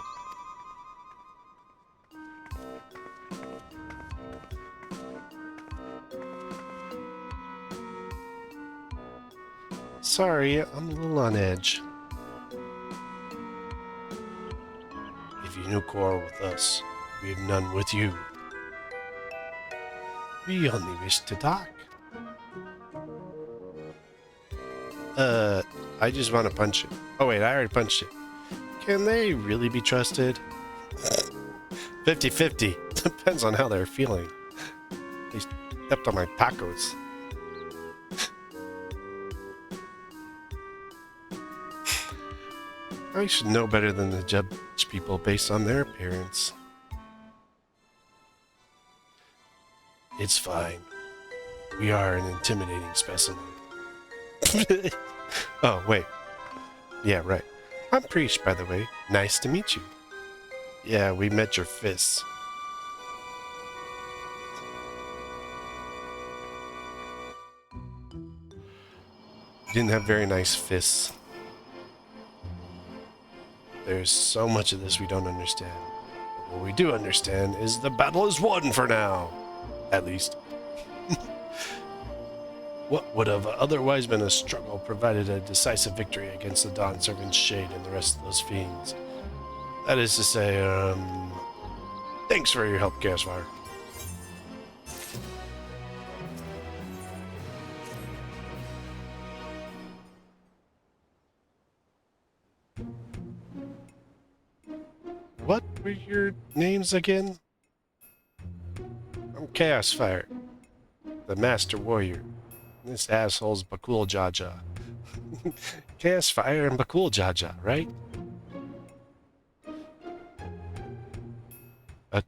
Sorry, I'm a little on edge. If you no quarrel with us, we have none with you. We only wish to talk. I just want to punch it. Oh wait, I already punched it. Can they really be trusted? 50-50. Depends on how they're feeling. They stepped on my tacos. I should know better than to judge people based on their appearance. It's fine. We are an intimidating specimen. Oh, wait. Yeah, right. I'm Preach, by the way. Nice to meet you. Yeah, we met your fists. You didn't have very nice fists. There's so much of this we don't understand. But what we do understand is the battle is won for now. At least. What would have otherwise been a struggle provided a decisive victory against the Dawn Servant's Shade and the rest of those fiends. That is to say, thanks for your help, Gasvar. What were your names again? I'm Chaos Fire, the Master Warrior. This asshole's Bakul Jaja. Chaos Fire and Bakul Jaja, right? A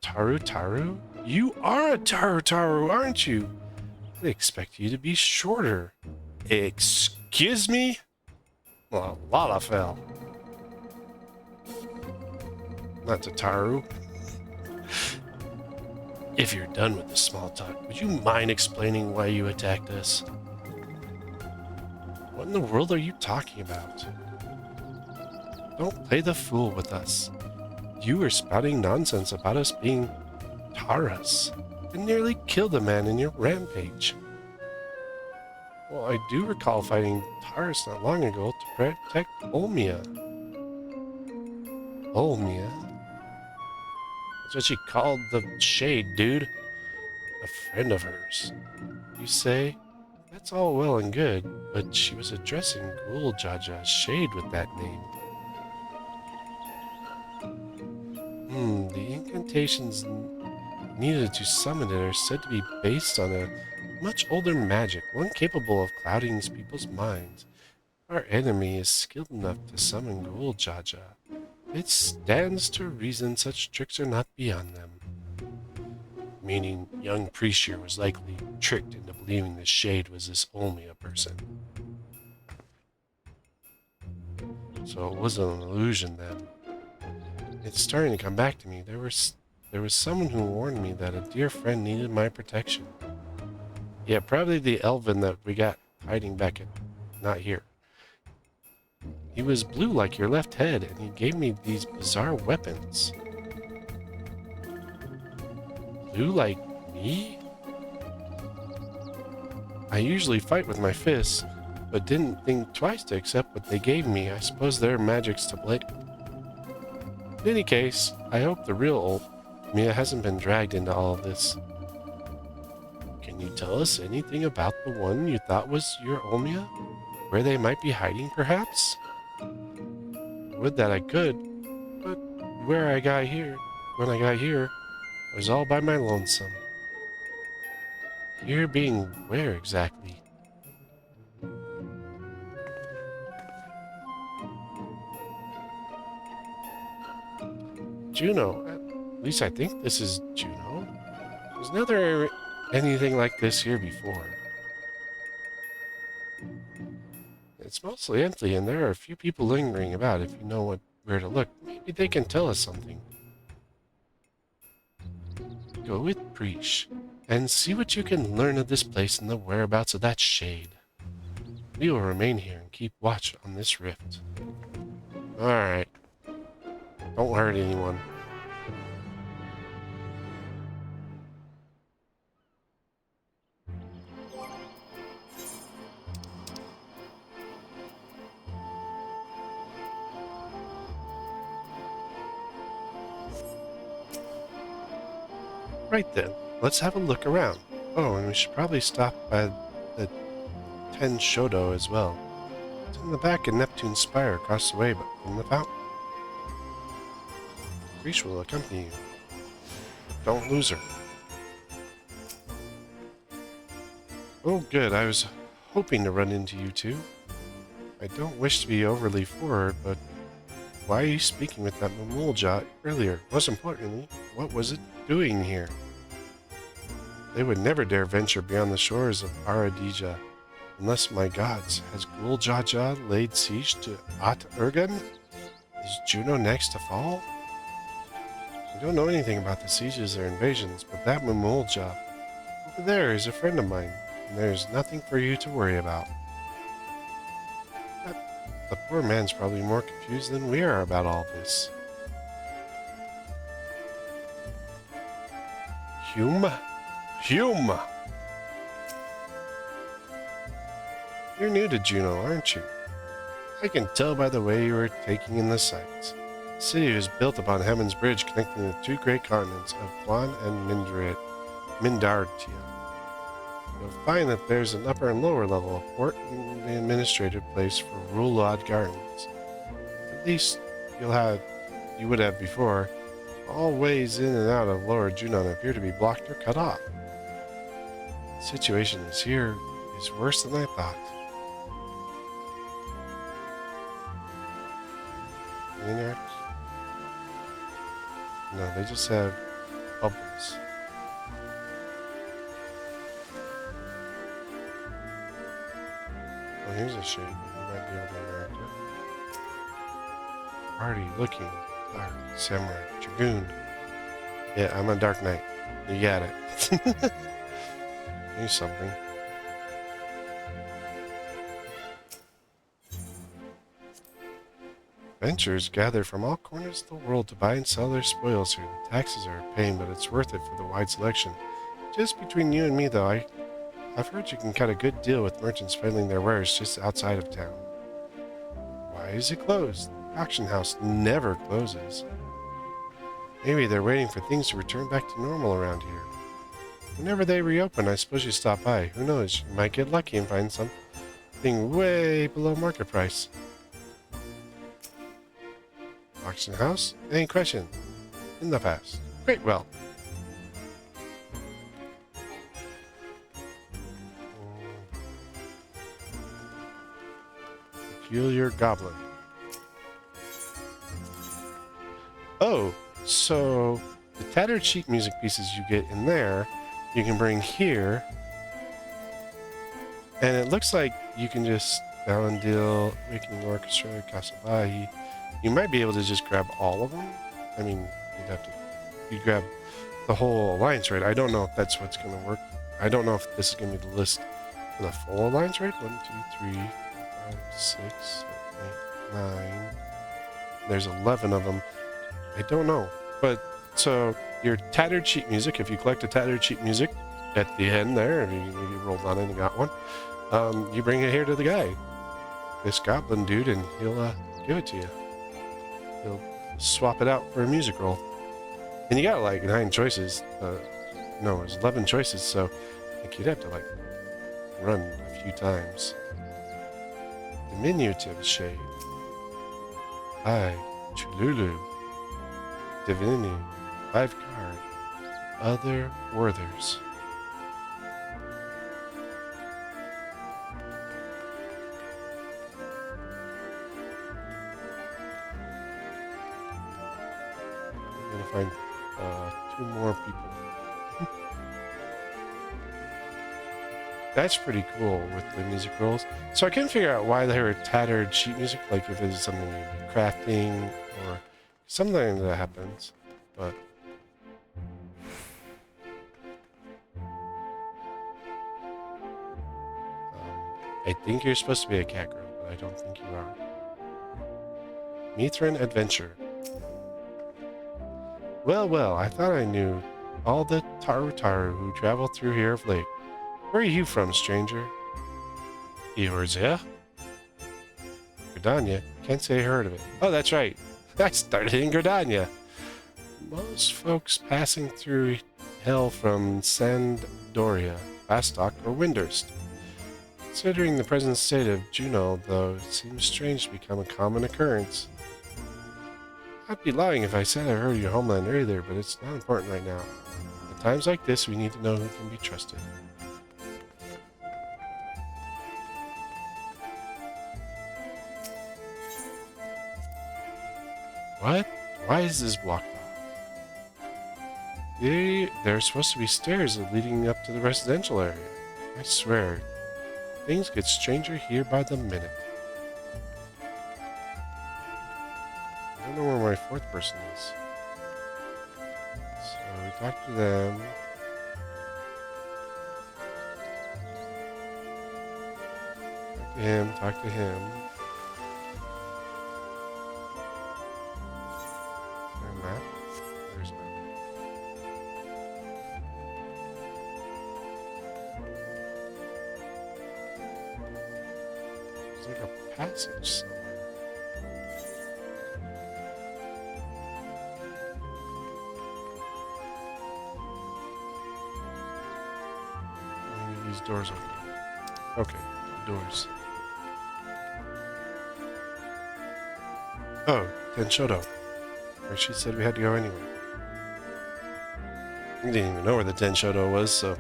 Taru? You are a Taru, aren't you? I expect you to be shorter. Excuse me? Well, Lalafell. Not Tataru. If you're done with the small talk, would you mind explaining why you attacked us? What in the world are you talking about? Don't play the fool with us. You were spouting nonsense about us being Taras and nearly killed a man in your rampage. Well, I do recall fighting Taras not long ago to protect Olmia. Olmia? That's what she called the Shade, dude. A friend of hers. You say? That's all well and good, but she was addressing Ghoul Jaja's Shade with that name. The incantations needed to summon it are said to be based on a much older magic, one capable of clouding people's minds. Our enemy is skilled enough to summon Ghoul Jaja. It stands to reason such tricks are not beyond them. Meaning, young Preacher was likely tricked into believing the Shade was this Olmia person. So it wasn't an illusion then. It's starting to come back to me. There was someone who warned me that a dear friend needed my protection. Yeah, probably the Elven that we got hiding back in, not here. He was blue like your left head, and he gave me these bizarre weapons. Blue like me? I usually fight with my fists, but didn't think twice to accept what they gave me. I suppose their magic's to blame. In any case, I hope the real old Mia hasn't been dragged into all of this. Can you tell us anything about the one you thought was your Olmia? Where they might be hiding, perhaps? Would that I could, but when I got here, I was all by my lonesome. Here being where exactly? Juno. At least I think this is Juno. There's never anything like this here before. It's mostly empty, and there are a few people lingering about. If you know where to look, maybe they can tell us something. Go with Preesh, and see what you can learn of this place and the whereabouts of that shade. We will remain here and keep watch on this rift. Alright. Don't hurt anyone. Right then, let's have a look around. Oh, and we should probably stop by the Ten Shodo as well. It's in the back of Neptune's Spire across the way from the fountain. Preesh will accompany you. Don't lose her. Oh good, I was hoping to run into you two. I don't wish to be overly forward, but why are you speaking with that Mamulja earlier? Most importantly, what was it doing here? They would never dare venture beyond the shores of Paradija. Unless, my gods, has Guljaja laid siege to At Urgan? Is Juno next to fall? I don't know anything about the sieges or invasions, but that Mamulja over there is a friend of mine, and there's nothing for you to worry about. The poor man's probably more confused than we are about all this. Hume? You're new to Juno, aren't you? I can tell by the way you were taking in the sights. The city was built upon Heaven's Bridge connecting the two great continents of Kwan and Mindartia. You'll find that there's an upper and lower level, a port and the administrative place for Rulad Gardens. At least you would have before. All ways in and out of Lower Junon appear to be blocked or cut off. The situation is worse than I thought. Maniacs? No, they just have bubbles. Well, here's a shade. You might be able to interact with. Party looking. Dark Samurai Dragoon. Yeah, I'm a Dark Knight. You got it. Here's something. Adventurers gather from all corners of the world to buy and sell their spoils here. The taxes are a pain, but it's worth it for the wide selection. Just between you and me, though, I've heard you can cut a good deal with merchants peddling their wares just outside of town. Why is it closed? The auction house never closes. Maybe they're waiting for things to return back to normal around here. Whenever they reopen, I suppose you stop by. Who knows? You might get lucky and find something way below market price. Auction house? Any question? In the past. Great, well. Peculiar goblin. Oh, so the tattered sheet music pieces you get in there, you can bring here. And it looks like you can just Ballandil, Wakening Orchestra, Kasabahi. You might be able to just grab all of them. I mean, you'd grab the whole alliance raid. I don't know if that's what's going to work. I don't know if this is going to be the list for the full alliance raid. 1, 2, 3, 4, 5, 6, 7, 8, 9. There's 11 of them. I don't know. But, so, your tattered sheet music, if you collect a tattered sheet music at the end there, if you rolled on it and got one, you bring it here to the guy, this goblin dude, and he'll give it to you. He'll swap it out for a music roll. And you got like 9 choices. No, there's 11 choices, so I think you'd have to like run a few times. Diminutive shade. Hi, Chululu. Divinity. 5 card. Other Worthers. I'm gonna find 2 more people. That's pretty cool with the music rolls. So I couldn't figure out why they were tattered sheet music, like if it was something you'd be crafting or something that happens. But I think you're supposed to be a cat girl, but I don't think you are. Mithrin Adventure. Well, well, I thought I knew all the Taru who travel through here of late. Where are you from, stranger? Eorzea? Gridania? Can't say I heard of it. Oh, that's right. I started in Gridania. Most folks passing through hell from Sandoria, Bastok, or Windurst. Considering the present state of Juno, though, it seems strange to become a common occurrence. I'd be lying if I said I heard of your homeland earlier, but it's not important right now. At times like this, we need to know who can be trusted. What? Why is this blocked off? There's supposed to be stairs leading up to the residential area. I swear, things get stranger here by the minute. I don't know where my 4th person is. So we talk to them. Talk to him. Map? There's map. There's like a passage somewhere. These doors open. Okay, doors. Oh, Tenshodo. Where she said we had to go anyway. We didn't even know where the Tenshodo was, so...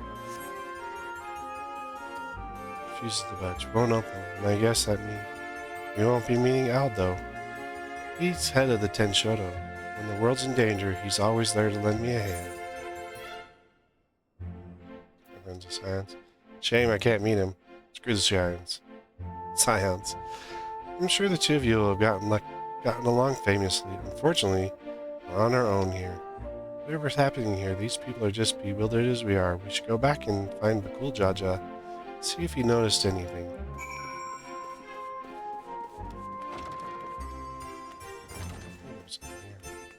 Refuses to budge. Won't open. And I guess that means we won't be meeting Aldo. He's head of the Tenshodo. When the world's in danger, he's always there to lend me a hand. Everyone's a silence. Shame I can't meet him. Screw the science. I'm sure the 2 of you will have gotten along famously. Unfortunately, we're on our own here. Whatever's happening here, these people are just bewildered as we are. We should go back and find Bakul Jaja, see if he noticed anything.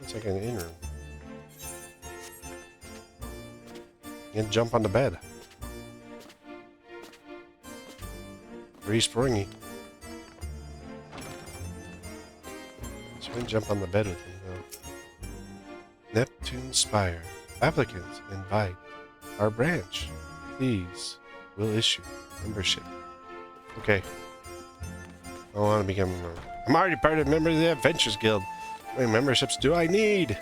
It's like an in room. You can jump on the bed. Pretty springy. So we can jump on the bed with me, though. Neptune Spire. Applicants invite our branch. Please, will issue membership. Okay. I want to become a member. I'm already part of a member of the Adventures Guild. How many memberships do I need?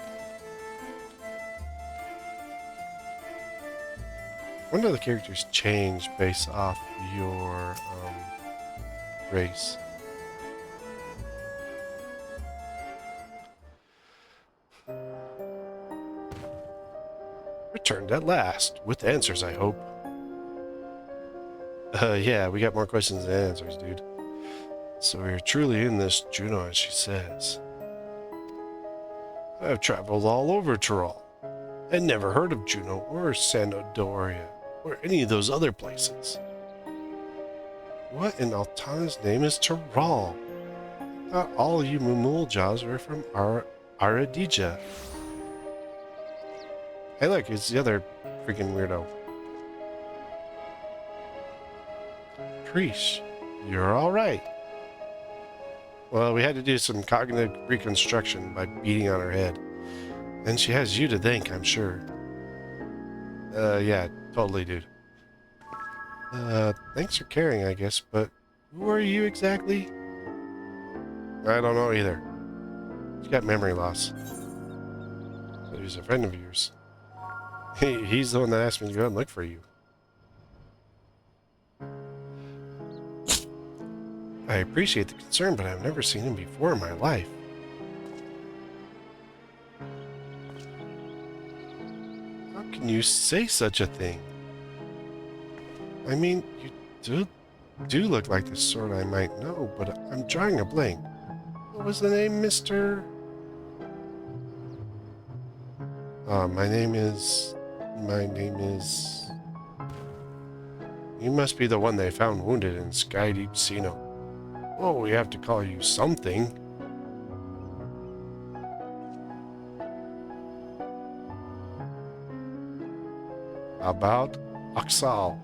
When do the characters change based off your race? Returned at last, with answers, I hope. Yeah, we got more questions than answers, dude. So we're truly in this Juno, as she says. I've traveled all over Tyrol, and never heard of Juno or Sandoria, or any of those other places. What in Altana's name is Tyrol? I thought all of you Mumuljas were from Aradija. Hey look, it's the other freaking weirdo. Trish, you're alright. Well, we had to do some cognitive reconstruction by beating on her head. And she has you to thank, I'm sure. Yeah, totally, dude. Thanks for caring, I guess, but who are you exactly? I don't know either. He's got memory loss. But he's a friend of yours. He's the one that asked me to go and look for you. I appreciate the concern, but I've never seen him before in my life. How can you say such a thing? I mean, you do look like the sort I might know, but I'm drawing a blank. What was the name, Mr.? My name is... You must be the one they found wounded in Sky Deep Casino. Oh, we have to call you something. About Aksal.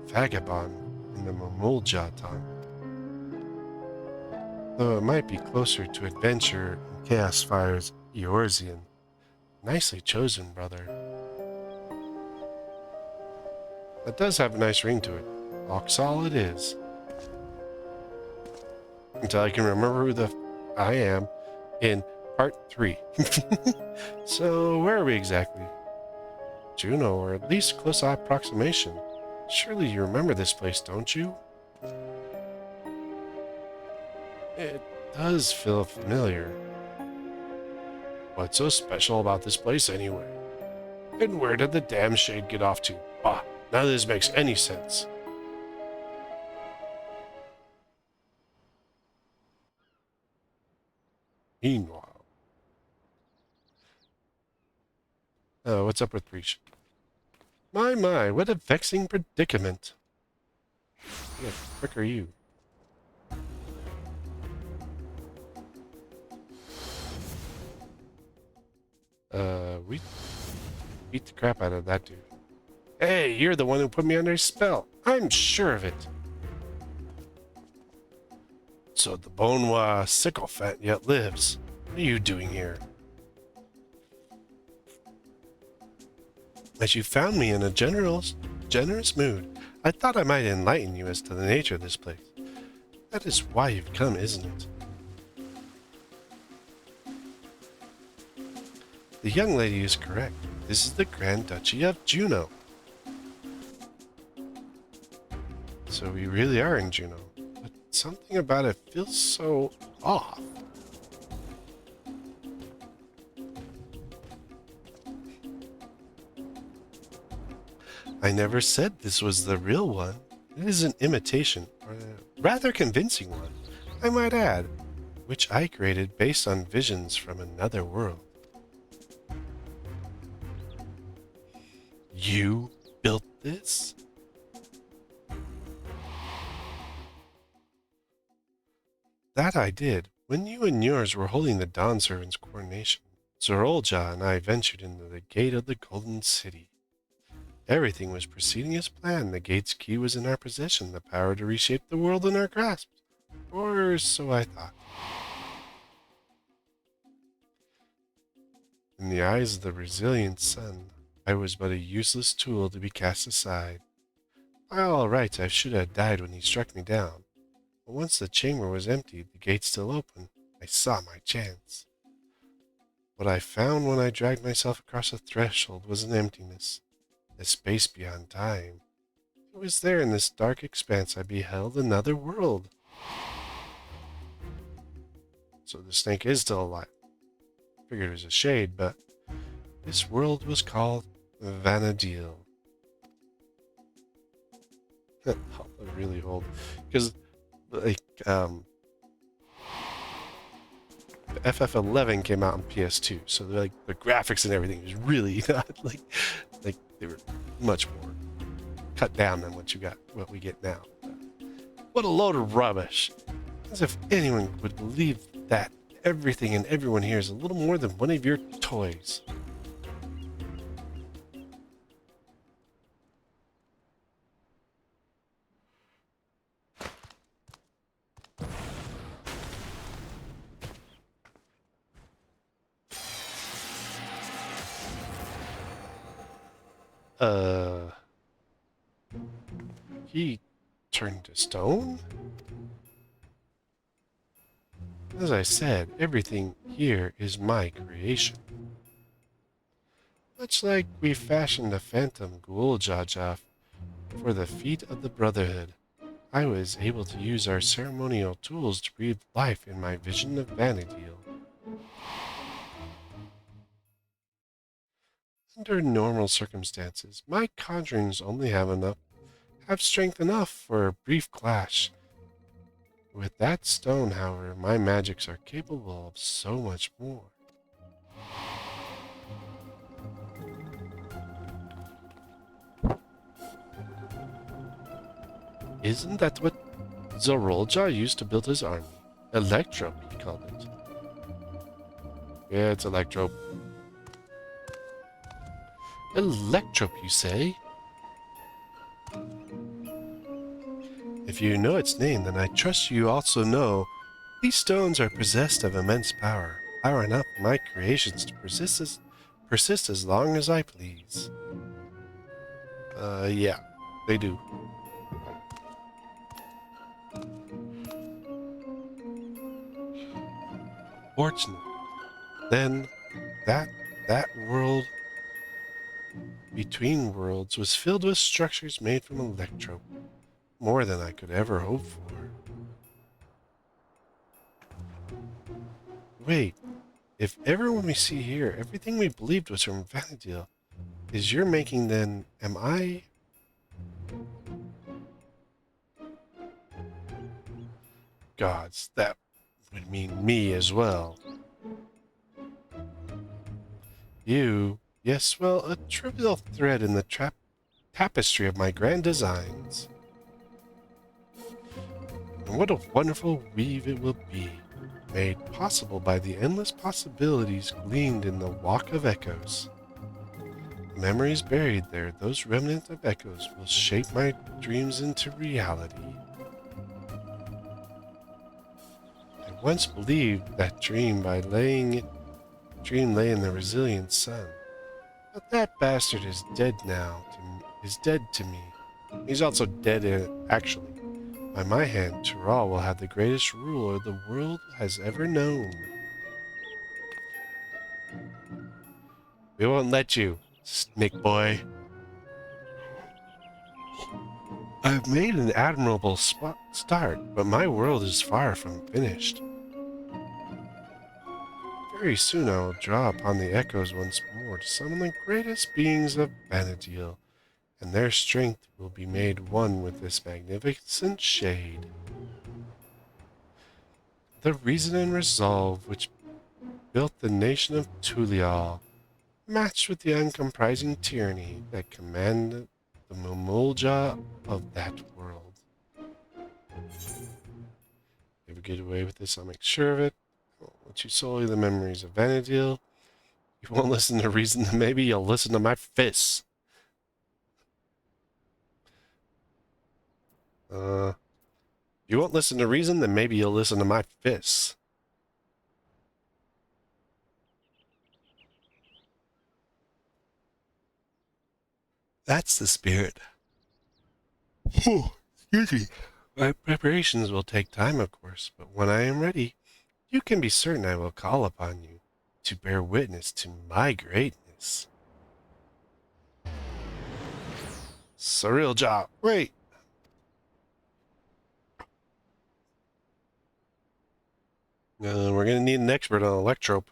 Vagabond in the Mamulja tongue. Though it might be closer to adventure in Chaos Fire's Eorzean. Nicely chosen, brother. That does have a nice ring to it. Aksal it is. Until I can remember who the I am in part 3. So, where are we exactly? Juno, or at least a close approximation. Surely you remember this place, don't you? It does feel familiar. What's so special about this place anyway? And where did the damn shade get off to? Ah, none of this makes any sense. Meanwhile. Oh, what's up with Breach? My, what a vexing predicament. What the frick are you? We beat the crap out of that dude. Hey, you're the one who put me under a spell. I'm sure of it. So the Bonwa sycophant yet lives. What are you doing here? As you found me in a generous mood, I thought I might enlighten you as to the nature of this place. That is why you've come, isn't it? The young lady is correct. This is the Grand Duchy of Juno. So we really are in Juno, but something about it feels so off. I never said this was the real one. It is an imitation, or a rather convincing one, I might add, which I created based on visions from another world. You built this? That I did. When you and yours were holding the Dawn Servant's coronation, Zorolja and I ventured into the gate of the Golden City. Everything was proceeding as planned. The gate's key was in our possession, the power to reshape the world in our grasp. Or so I thought. In the eyes of the resilient sun, I was but a useless tool to be cast aside. By all rights, I should have died when he struck me down. But once the chamber was empty, the gate still open, I saw my chance. What I found when I dragged myself across the threshold was an emptiness, a space beyond time. It was there in this dark expanse I beheld another world. So the snake is still alive. Figured it was a shade, but this world was called Vanadil. Really old, because like FF11 came out on PS2, so like the graphics and everything was really not like they were much more cut down than what we get now. What a load of rubbish! As if anyone would believe that everything and everyone here is a little more than one of your toys. Uh, he turned to stone? As I said, everything here is my creation. Much like we fashioned a phantom ghoul Jaja for the feet of the Brotherhood, I was able to use our ceremonial tools to breathe life in my vision of Vanadil. Under normal circumstances, my conjurings only have strength enough for a brief clash. With that stone, however, my magics are capable of so much more. Isn't that what Zorolja used to build his army? Electrope, he called it. Yeah, it's Electrope. Electrope, you say? If you know its name, then I trust you also know these stones are possessed of immense power. Power enough for my creations to persist as long as I please. Yeah, they do. Fortunate. Then, that world between worlds was filled with structures made from electrope. More than I could ever hope for. Wait, if everyone we see here, everything we believed was from Vanadil, is your making, then am I? Gods, that would mean me as well. You, yes, well, a trivial thread in the tapestry of my grand designs. And what a wonderful weave it will be, made possible by the endless possibilities gleaned in the Walk of Echoes. Memories buried there, those remnants of echoes will shape my dreams into reality. I once believed that dream lay in the resilient sun, but that bastard is dead now. Is dead to me. He's also dead actually. By my hand, Tural will have the greatest ruler the world has ever known. We won't let you, Snake Boy. I've made an admirable start, but my world is far from finished. Very soon I will draw upon the echoes once more to summon the greatest beings of Vanadil, and their strength will be made one with this magnificent shade. The reason and resolve which built the nation of Tulial, matched with the uncompromising tyranny that commanded the Mumulja of that world. If we get away with this, I'll make sure of it. I won't let you sully the memories of Vanadil. You won't listen to reason, then maybe you'll listen to my fists. You won't listen to reason, then maybe you'll listen to my fists. That's the spirit. Oh, excuse me. My preparations will take time, of course, but when I am ready, you can be certain I will call upon you to bear witness to my greatness. Surreal job. Wait. We're going to need an expert on electrope.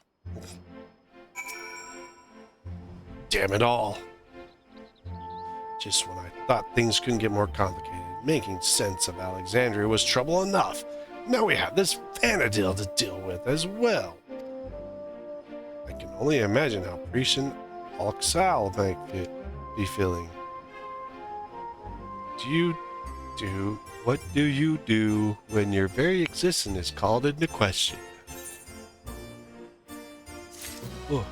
Damn it all. Just when I thought things couldn't get more complicated, making sense of Alexandria was trouble enough. Now we have this Vanadil to deal with as well. I can only imagine how Prescient Alxal might be feeling. What do you do when your very existence is called into question? Oh.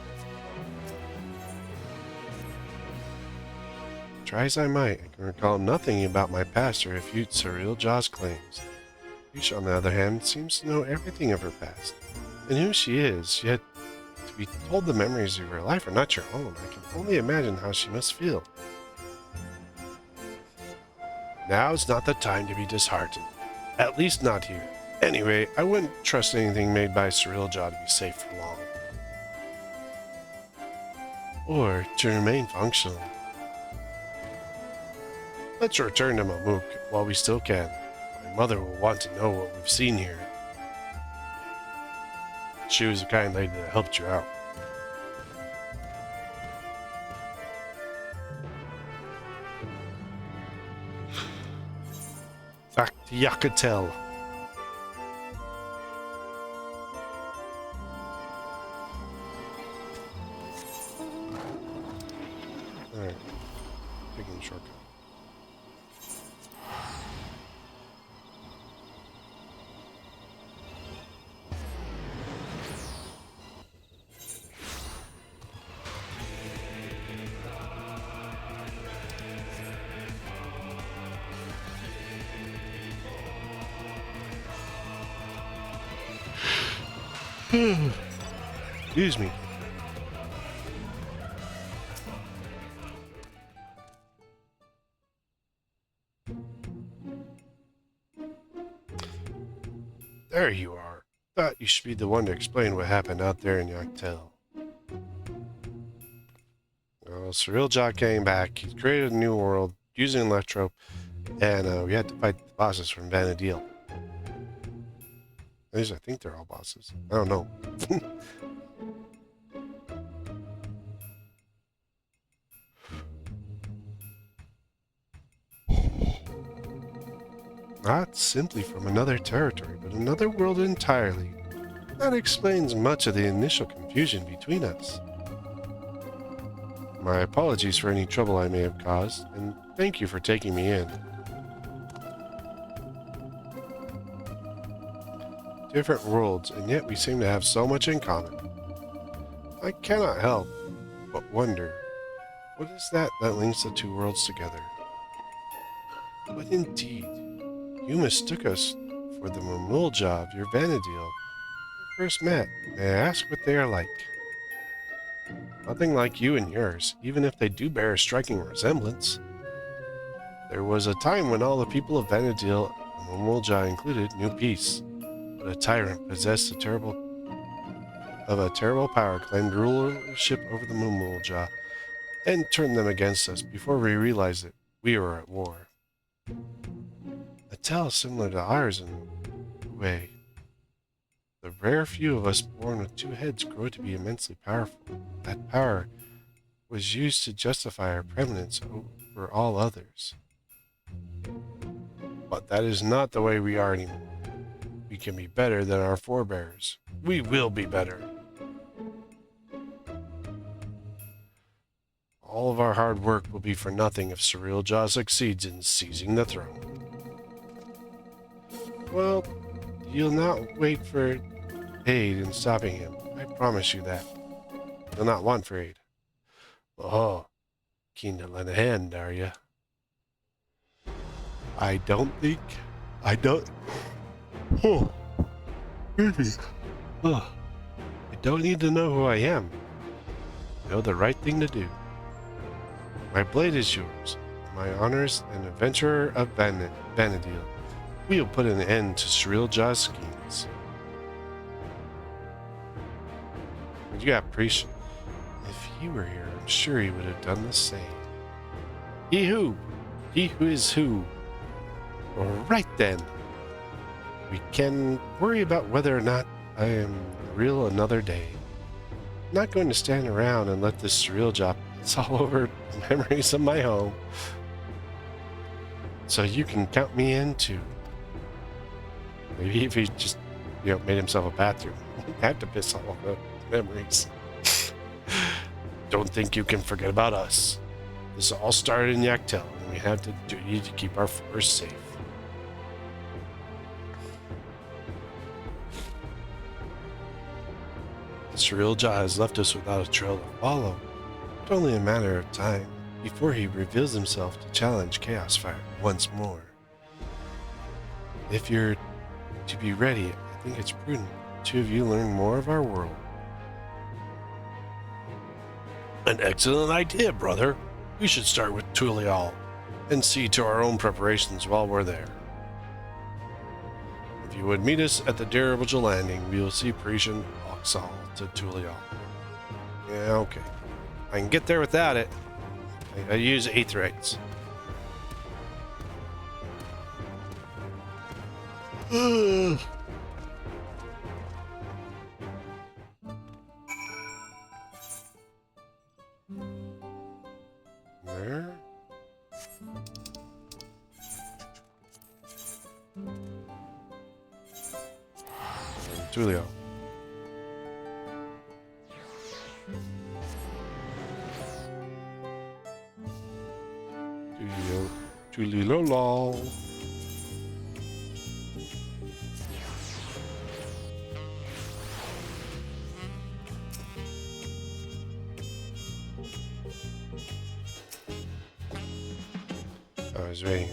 Try as I might, I can recall nothing about my past or refute Surreal Jaw's claims. Risha, on the other hand, seems to know everything of her past, and who she is, yet to be told the memories of her life are not your own. I can only imagine how she must feel. Now's not the time to be disheartened. At least not here. Anyway, I wouldn't trust anything made by Cerealjaw to be safe for long. Or to remain functional. Let's return to Mamook while we still can. My mother will want to know what we've seen here. She was the kind lady that helped you out. Back to Yakatel. Alright. Taking a shortcut. Excuse me. There you are. Thought you should be the one to explain what happened out there in Yachtel. Well, Cerealjaw came back. He created a new world using Electro, and we had to fight the bosses from Vanadil. At least I think they're all bosses. I don't know. Not simply from another territory, but another world entirely. That explains much of the initial confusion between us. My apologies for any trouble I may have caused, and thank you for taking me in. Different worlds, and yet we seem to have so much in common. I cannot help but wonder, what is that links the two worlds together? But indeed, you mistook us for the Mamoolja of your Vanadil when we first met. May I ask what they are like? Nothing like you and yours, even if they do bear a striking resemblance. There was a time when all the people of Vanadil, the Mamoolja included, knew peace. But a tyrant possessed a terrible power claimed rulership over the Mamoolja and turned them against us. Before we realized it, we were at war. A tale similar to ours in a way. The rare few of us born with two heads grow to be immensely powerful. That power was used to justify our preeminence over all others. But that is not the way we are anymore. We can be better than our forebears. We will be better. All of our hard work will be for nothing if Cerealjaw succeeds in seizing the throne. Well, you'll not wait for aid in stopping him. I promise you that. You'll not want for aid. Oh, keen to lend a hand, are you? I don't. Oh, excuse me. Oh, I don't need to know who I am. Know the right thing to do. My blade is yours. My honors an adventurer of Vanadil. We will put an end to Cerealjaw's schemes. But you got priest. If he were here, I'm sure he would have done the same. He who is who. All right then. We can worry about whether or not I am real another day. I'm not going to stand around and let this Cerealjaw piss all over the memories of my home. So you can count me in too. Maybe if he just, made himself a bathroom, he'd have to piss all over the memories. Don't think you can forget about us. This all started in Yachtel, and we have the duty to keep our forest safe. Cerealjaw has left us without a trail to follow. It's only a matter of time before he reveals himself to challenge Chaosfire once more. If you're to be ready, I think it's prudent the two of you learn more of our world. An excellent idea, brother. We should start with Tulial. and see to our own preparations while we're there. If you would meet us at the Dirigible Landing, we will see Parisian Oxal to Tulial. Yeah, okay. I can get there without it. I use Aetherites. There. Tulio. Tulilolol. I was waiting.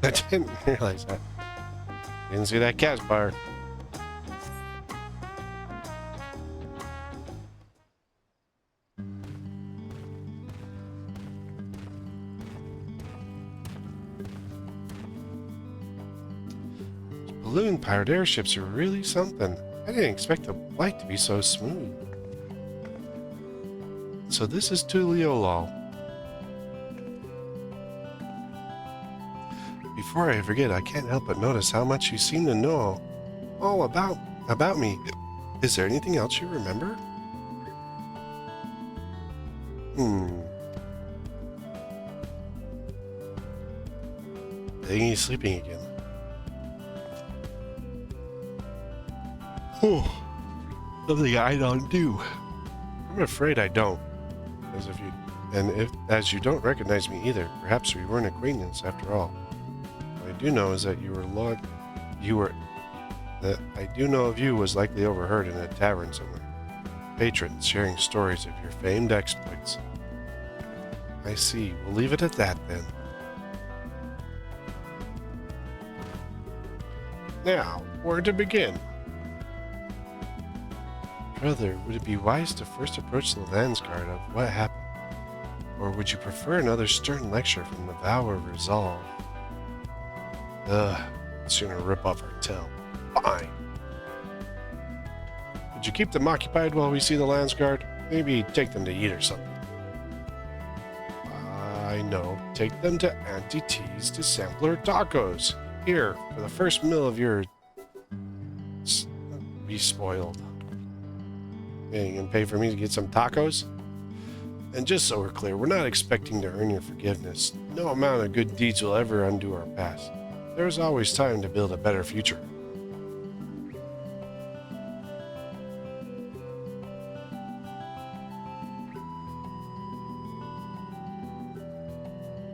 I didn't realize that. Didn't see that cat's bar. Balloon-powered airships are really something. I didn't expect the flight to be so smooth. So this is Tuliolol. Before I forget, I can't help but notice how much you seem to know all about me. Is there anything else you remember? I think he's sleeping again. Oh, something I don't do. I'm afraid I don't. As you don't recognize me either, perhaps we weren't acquaintances after all. What I do know is that I do know of you was likely overheard in a tavern somewhere. Patrons sharing stories of your famed exploits. I see. We'll leave it at that then. Now, where to begin? Brother, would it be wise to first approach the Landsguard of what happened? Or would you prefer another stern lecture from the Vow of Resolve? Sooner rip off our tail. Fine. Would you keep them occupied while we see the Landsguard? Maybe take them to eat or something. I know. Take them to Auntie T's to sample her tacos. Here, for the first meal of your... be spoiled. Yeah, you gonna pay for me to get some tacos? And just so we're clear, we're not expecting to earn your forgiveness. No amount of good deeds will ever undo our past. There's always time to build a better future.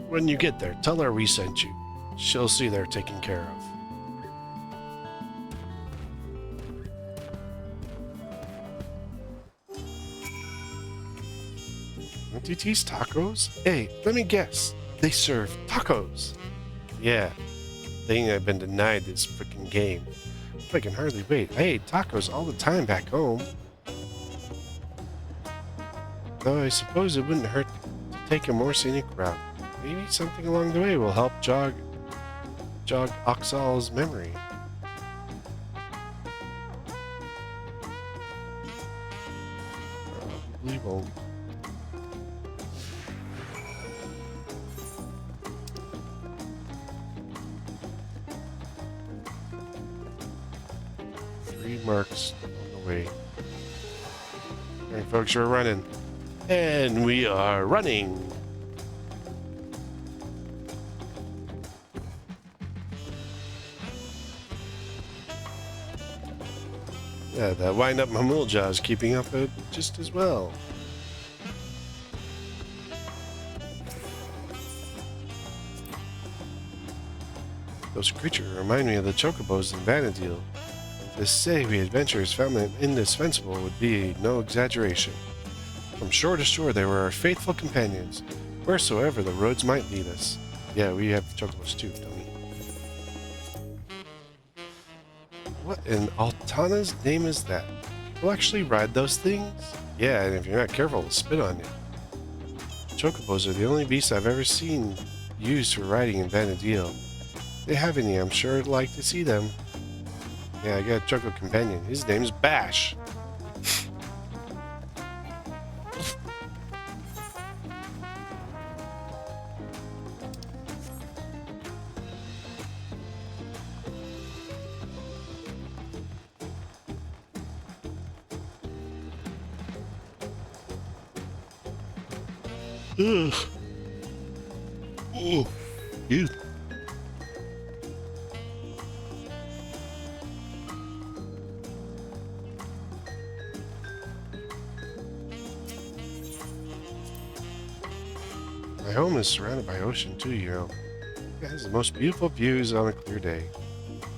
When you get there, tell her we sent you. She'll see they're taken care of. Auntie T's tacos? Hey, let me guess. They serve tacos. Yeah, thing I've been denied this freaking game. I can hardly wait. I ate tacos all the time back home. Though I suppose it wouldn't hurt to take a more scenic route. Maybe something along the way will help jog Oxal's memory. Probably won't. Marks on the way. Alright, folks, we're running. And we are running. Yeah, that wind up Mamulja is keeping up just as well. Those creatures remind me of the chocobos in Vanadil. To say we adventurers found them indispensable would be no exaggeration. From shore to shore, they were our faithful companions, wheresoever the roads might lead us. Yeah, we have chocobos too, don't we? What in Altana's name is that? People actually ride those things? Yeah, and if you're not careful, they'll spit on you. Chocobos are the only beasts I've ever seen used for riding in Vanadil. If they have any, I'm sure I'd like to see them. Yeah, I got a jungle companion. His name's Bash. Ugh. Oh, ew. My home is surrounded by ocean too, you know. It has the most beautiful views on a clear day.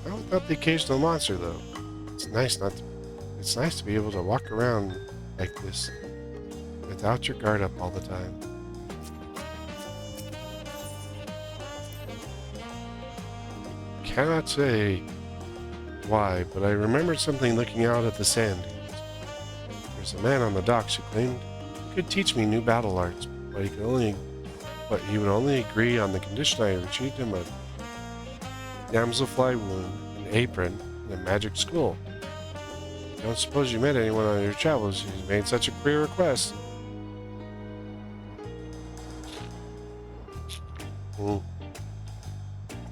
Not without the occasional monster, though. It's nice to be able to walk around like this without your guard up all the time. Cannot say why, but I remembered something looking out at the sand dunes. There's a man on the docks who claimed he could teach me new battle arts, but he would only agree on the condition I retrieved him a damselfly wound, an apron, and a magic skull. I don't suppose you met anyone on your travels who's made such a queer request.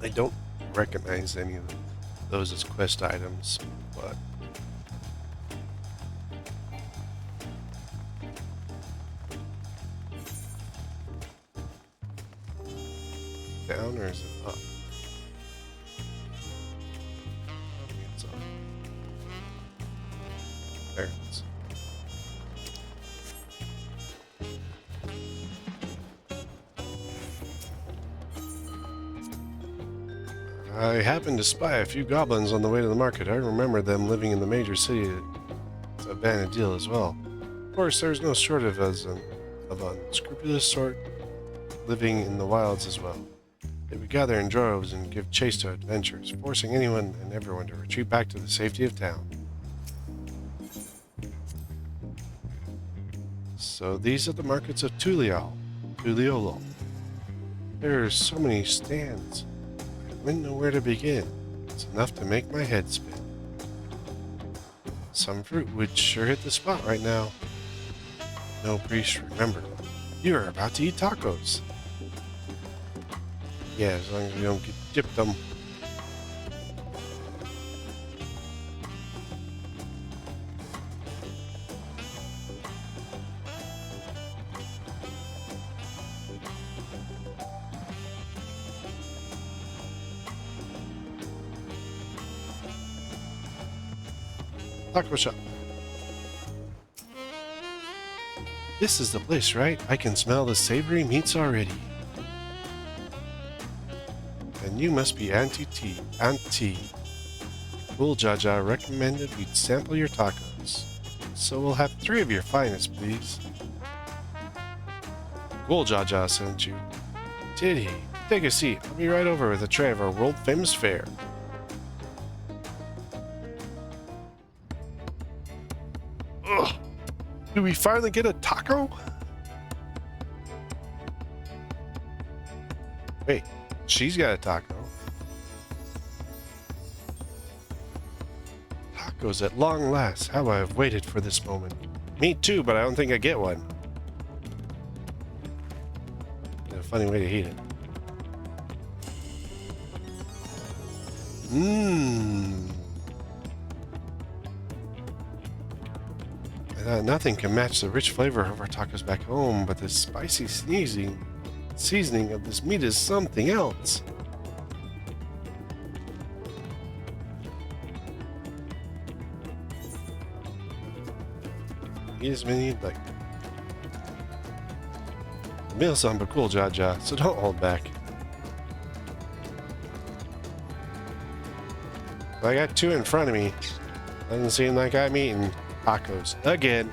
I don't recognize any of those as quest items, but down or is it up? I think it's up. There it is. I happened to spy a few goblins on the way to the market. I remember them living in the major city of Vanadil as well. Of course, there's no short of an unscrupulous sort living in the wilds as well. They would gather in droves and give chase to adventurers, forcing anyone and everyone to retreat back to the safety of town. So these are the markets of Tuliolo. There are so many stands. I wouldn't know where to begin. It's enough to make my head spin. Some fruit would sure hit the spot right now. No, priest, remember, you are about to eat tacos. Yeah, as long as we don't get gypped them. Taco shop. This is the place, right? I can smell the savory meats already. And you must be Auntie T. Cool Jaja recommended we sample your tacos. So we'll have 3 of your finest, please. Cool Jaja sent you. Did he? Take a seat. I'll be right over with a tray of our world-famous fare. Ugh! Do we finally get a taco? Wait, she's got a taco. Tacos at long last. How I have waited for this moment. Me too, but I don't think I get one. A funny way to heat it. Mmm. Nothing can match the rich flavor of our tacos back home, but the spicy seasoning of this meat is something else. Eat as many you'd like. The meal's on but cool, Jaja, so don't hold back. I got 2 in front of me. Doesn't seem like I'm eating tacos again.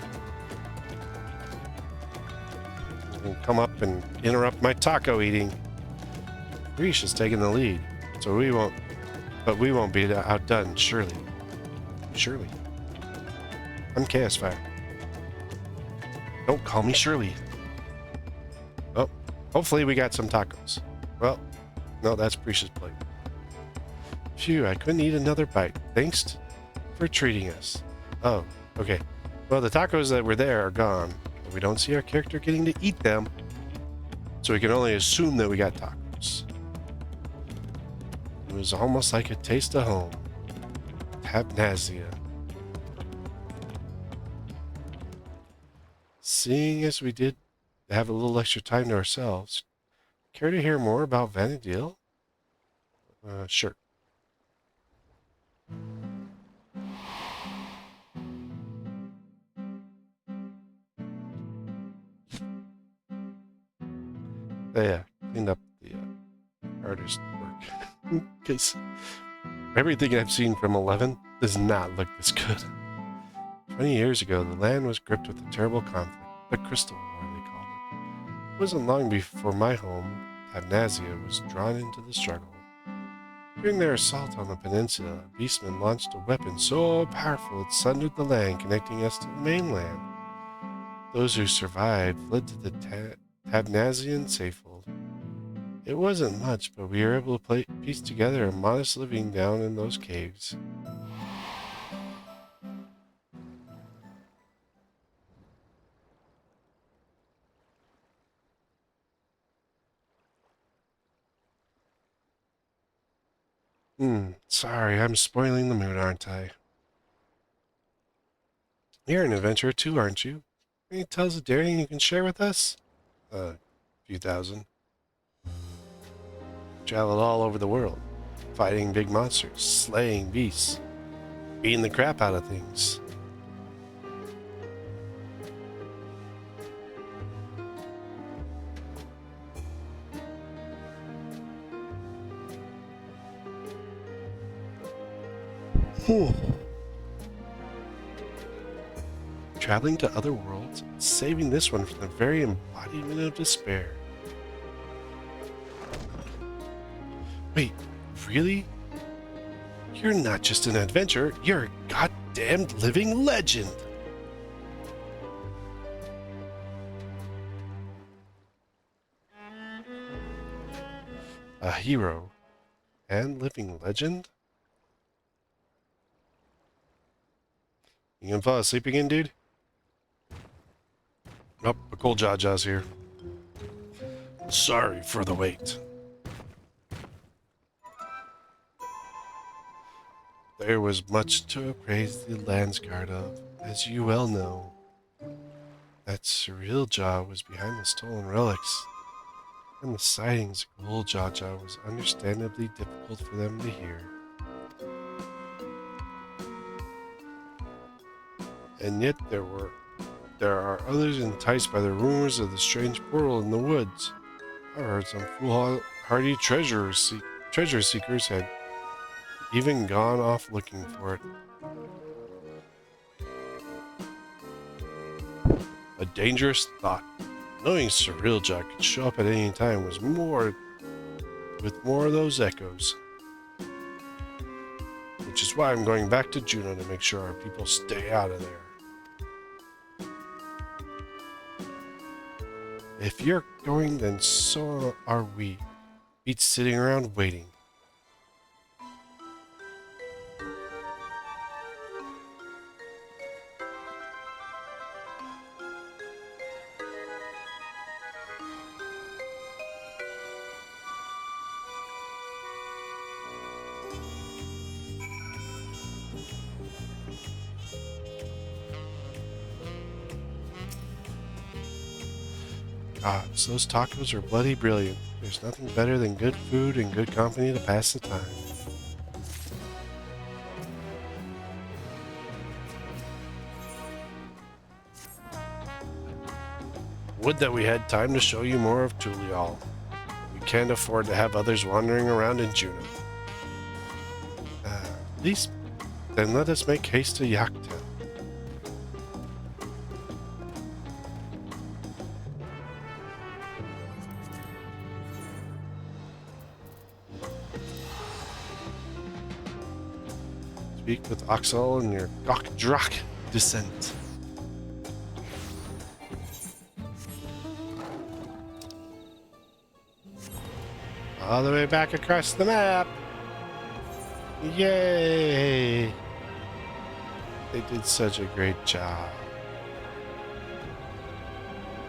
Come up and interrupt my taco eating. Reesh is taking the lead, so we won't be outdone, surely. Surely. I'm Chaos Fire. Don't call me Shirley. Oh, hopefully we got some tacos. Well, no, that's Precious plate. Phew, I couldn't eat another bite. Thanks for treating us. Oh, okay. Well, the tacos that were there are gone, but we don't see our character getting to eat them, so we can only assume that we got tacos. It was almost like a taste of home. Tabnasia. Seeing as we did have a little extra time to ourselves, care to hear more about Vanadil? Sure. Yeah, cleaned up the artist work. Because everything I've seen from 11 does not look this good. 20 years ago, the land was gripped with a terrible conflict, the Crystal War, they called it. It wasn't long before my home, Tabnasia, was drawn into the struggle. During their assault on the peninsula, beastmen launched a weapon so powerful it sundered the land, connecting us to the mainland. Those who survived fled to the Tabnasian Safehold. It wasn't much, but we were able to piece together a modest living down in those caves. Sorry, I'm spoiling the mood, aren't I? You're an adventurer too, aren't you? Any tales of daring you can share with us? Few thousand. Traveled all over the world, fighting big monsters, slaying beasts, beating the crap out of things. Traveling to other worlds, saving this one from the very embodiment of despair. Wait, really? You're not just an adventurer, you're a goddamned living legend! A hero and living legend? You gonna fall asleep again, dude? Oh, a cold Jaja's here. Sorry for the wait. There was much to appraise the Landsguard of, as you well know. That surreal jaw was behind the stolen relics, and the sightings of Gold Jaja was understandably difficult for them to hear. And yet there are others enticed by the rumors of the strange portal in the woods. I heard some foolhardy treasure seekers had even gone off looking for it. A dangerous thought. Knowing Surrealjaw could show up at any time was more of those echoes. Which is why I'm going back to Juno to make sure our people stay out of there. If you're going, then so are we. Beats sitting around waiting. Gods, those tacos are bloody brilliant. There's nothing better than good food and good company to pass the time. Would that we had time to show you more of Tulial. We can't afford to have others wandering around in Juno. At least, then let us make haste to Yakta. Speak with Oxal and your Gokdrak descent. All the way back across the map. Yay! They did such a great job.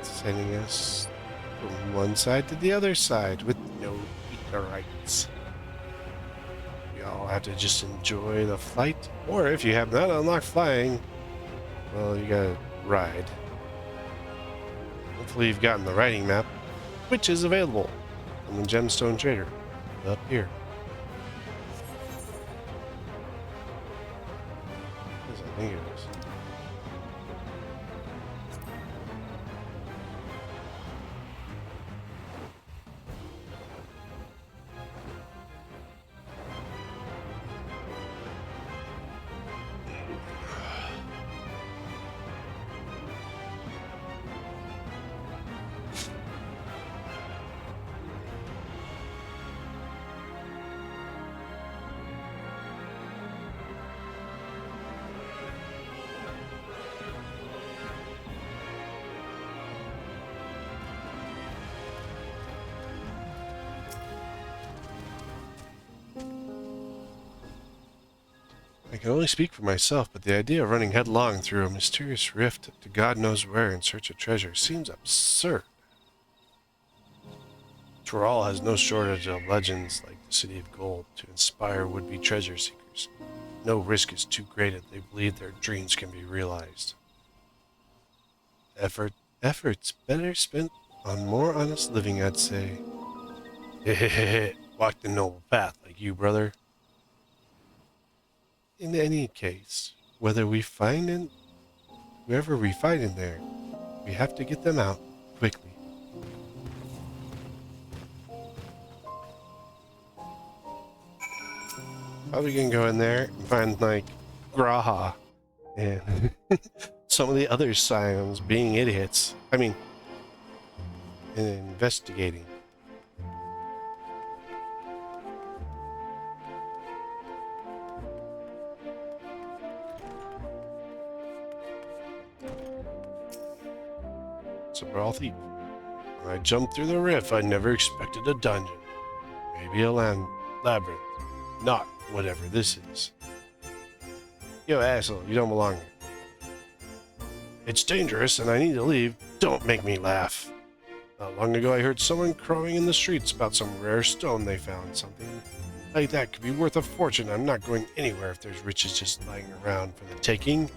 Sending us from one side to the other side with no meteorites. We all have to just enjoy the flight. Or if you have not unlocked flying, well, you gotta ride. Hopefully you've gotten the riding map, which is available on the Gemstone Trader up here. I think it is. I can only speak for myself, but the idea of running headlong through a mysterious rift to God knows where in search of treasure seems absurd. Toral has no shortage of legends like the City of Gold to inspire would-be treasure seekers. No risk is too great if they believe their dreams can be realized. Efforts better spent on more honest living, I'd say. Hehehe, walk the noble path like you, brother. In any case, whoever we find in there, we have to get them out quickly. Probably gonna go in there and find like Graha and some of the other scions being idiots. I mean, and investigating. It's a brawl thief. When I jumped through the rift, I never expected a dungeon. Maybe a labyrinth. Not whatever this is. Yo, asshole, you don't belong here. It's dangerous and I need to leave. Don't make me laugh. Not long ago I heard someone crowing in the streets about some rare stone they found. Something like that could be worth a fortune. I'm not going anywhere if there's riches just lying around for the taking.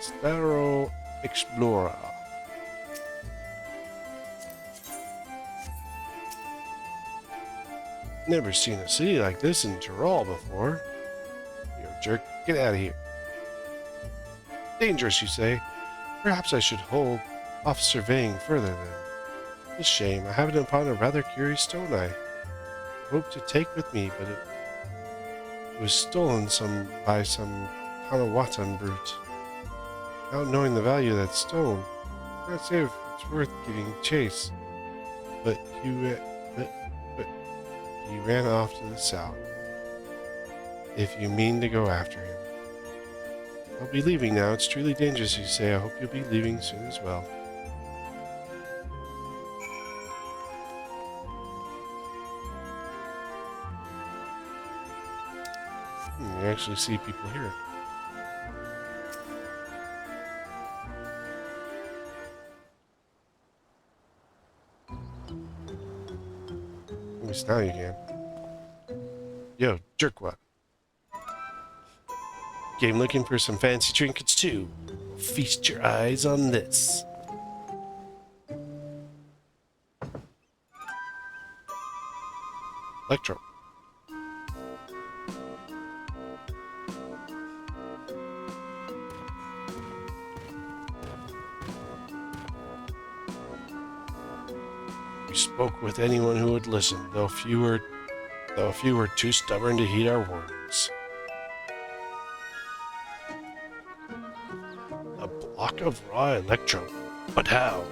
Sparrow Explorer. Never seen a city like this in Toral before. You jerk, get out of here. Dangerous, you say? Perhaps I should hold off surveying further then. It's a shame. I happened upon a rather curious stone I hoped to take with me, but it was stolen by some Hanawatan brute. Without knowing the value of that stone, I'm not sure if it's worth giving chase. But he ran off to the south. If you mean to go after him. I'll be leaving now. It's truly dangerous, you say. I hope you'll be leaving soon as well. You actually see people here. At least now you can. Yo, jerkwad. Game looking for some fancy trinkets too. Feast your eyes on this. Electro. We spoke with anyone who would listen, though few were too stubborn to heed our warnings. A block of raw electro, but how?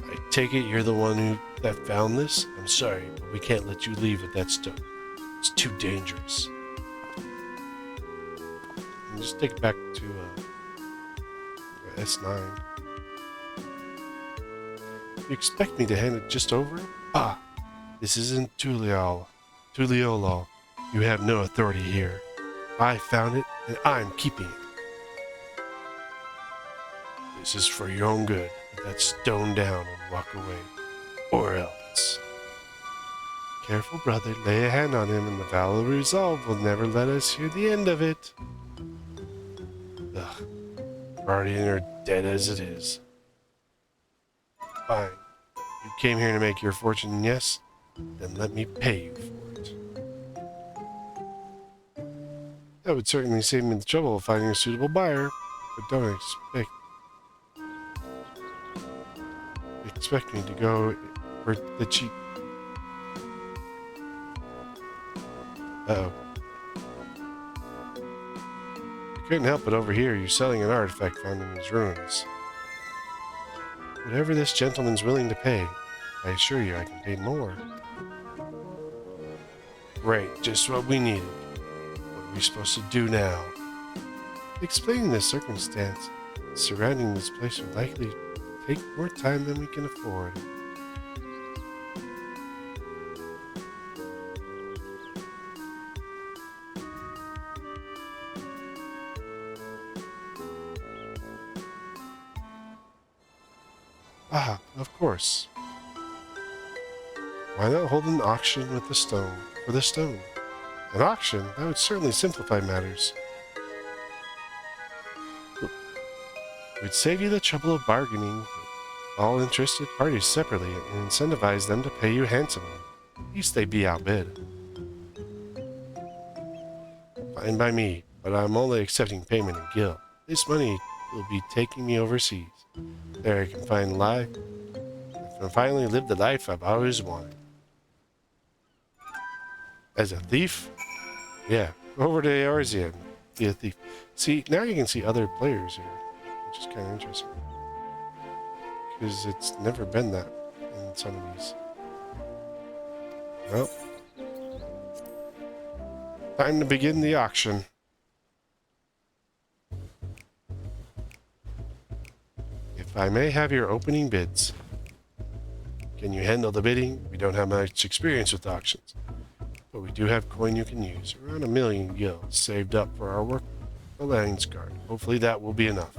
I take it you're the one that found this? I'm sorry, but we can't let you leave with that stone. It's too dangerous. And just take it back to S9. You expect me to hand it just over? Ah, this isn't Tuliol. You have no authority here. I found it, and I'm keeping it. This is for your own good. Put that stone down and walk away. Or else. Careful, brother. Lay a hand on him, and the vow of resolve will never let us hear the end of it. Ugh. Guardian are dead as it is. Fine. You came here to make your fortune, yes? Then let me pay you for it. That would certainly save me the trouble of finding a suitable buyer, but don't expect me to go for the cheap. Uh-oh. I couldn't help but overhear you selling an artifact found in these ruins. Whatever this gentleman's willing to pay, I assure you I can pay more. Right, just what we needed. What are we supposed to do now? Explaining the circumstance surrounding this place would likely take more time than we can afford. Ah, of course. Why not hold an auction with the stone for the stone? An auction? That would certainly simplify matters. We'd save you the trouble of bargaining with all interested parties separately and incentivize them to pay you handsomely. At least they'd be outbid. Fine by me, but I'm only accepting payment in gil. This money will be taking me overseas. There I can finally live the life I've always wanted. As a thief? Yeah, over to Eorzean. Be a thief. See, now you can see other players here, which is kind of interesting. Because it's never been that in some of these. Well, time to begin the auction. If I may have your opening bids. Can you handle the bidding? We don't have much experience with auctions, but we do have coin you can use. Around 1 million gil saved up for our work. The Lion's Guard. Hopefully that will be enough.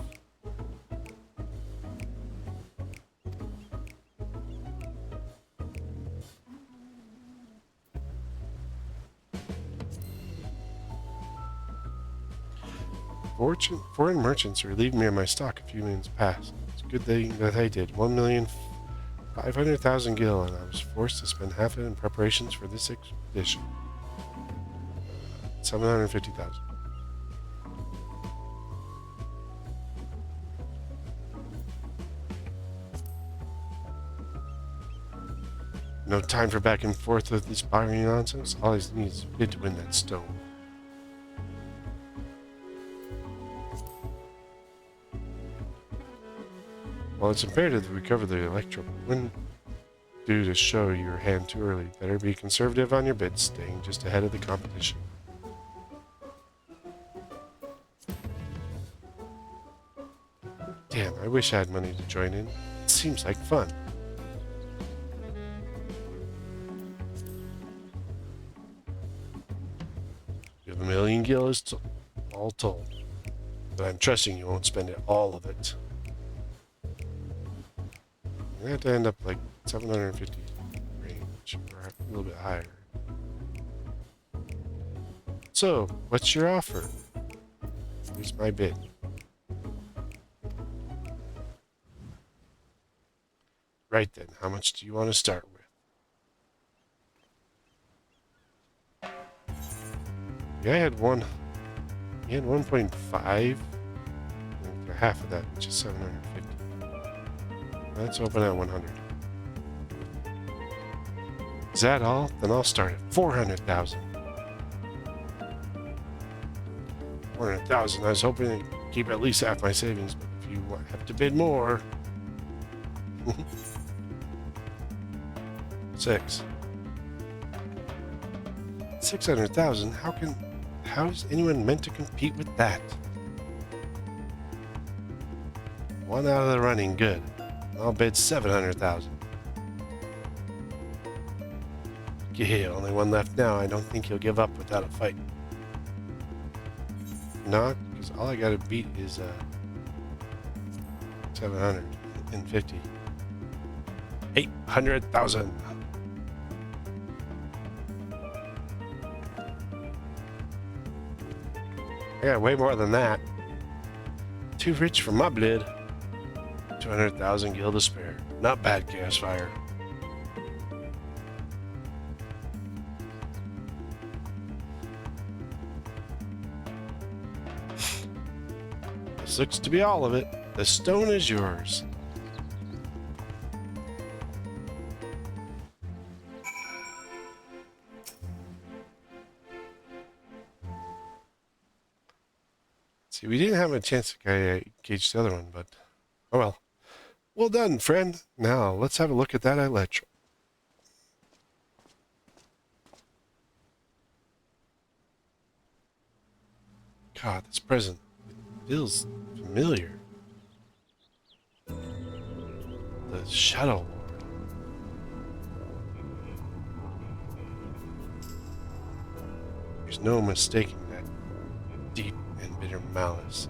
Foreign merchants relieved me of my stock a few minutes past. It's a good thing that I did. 1,500,000 gil, and I was forced to spend half it in preparations for this expedition. 750,000. No time for back and forth with this bargaining nonsense. All I need is a bid to win that stone. While it's imperative to recover the electro, wouldn't do to show your hand too early. Better be conservative on your bids, staying just ahead of the competition. Damn, I wish I had money to join in. It seems like fun. You have 1 million gil all told, but I'm trusting you won't spend all of it. I have to end up like 750 range, or a little bit higher. So, what's your offer? Here's my bid. Right then, how much do you want to start with? Yeah, I had one. He had 1.5. For half of that, which is 750. Let's open at 100. Is that all? Then I'll start at 400,000. 400,000. I was hoping to keep at least half my savings, but if you have to bid more. 6. 600,000? How is anyone meant to compete with that? One out of the running, good. I'll bid 700,000. Yeah, only one left now. I don't think he'll give up without a fight. Not, because all I gotta beat is 750. 800,000. I got way more than that. Too rich for my blood. 200,000 gil to spare. Not bad, Chaos Fire. This looks to be all of it. The stone is yours. See, we didn't have a chance to gauge the other one, but oh well. Well done, friend. Now, let's have a look at that electro. God, this present feels familiar. The Shadow Lord. There's no mistaking that deep and bitter malice.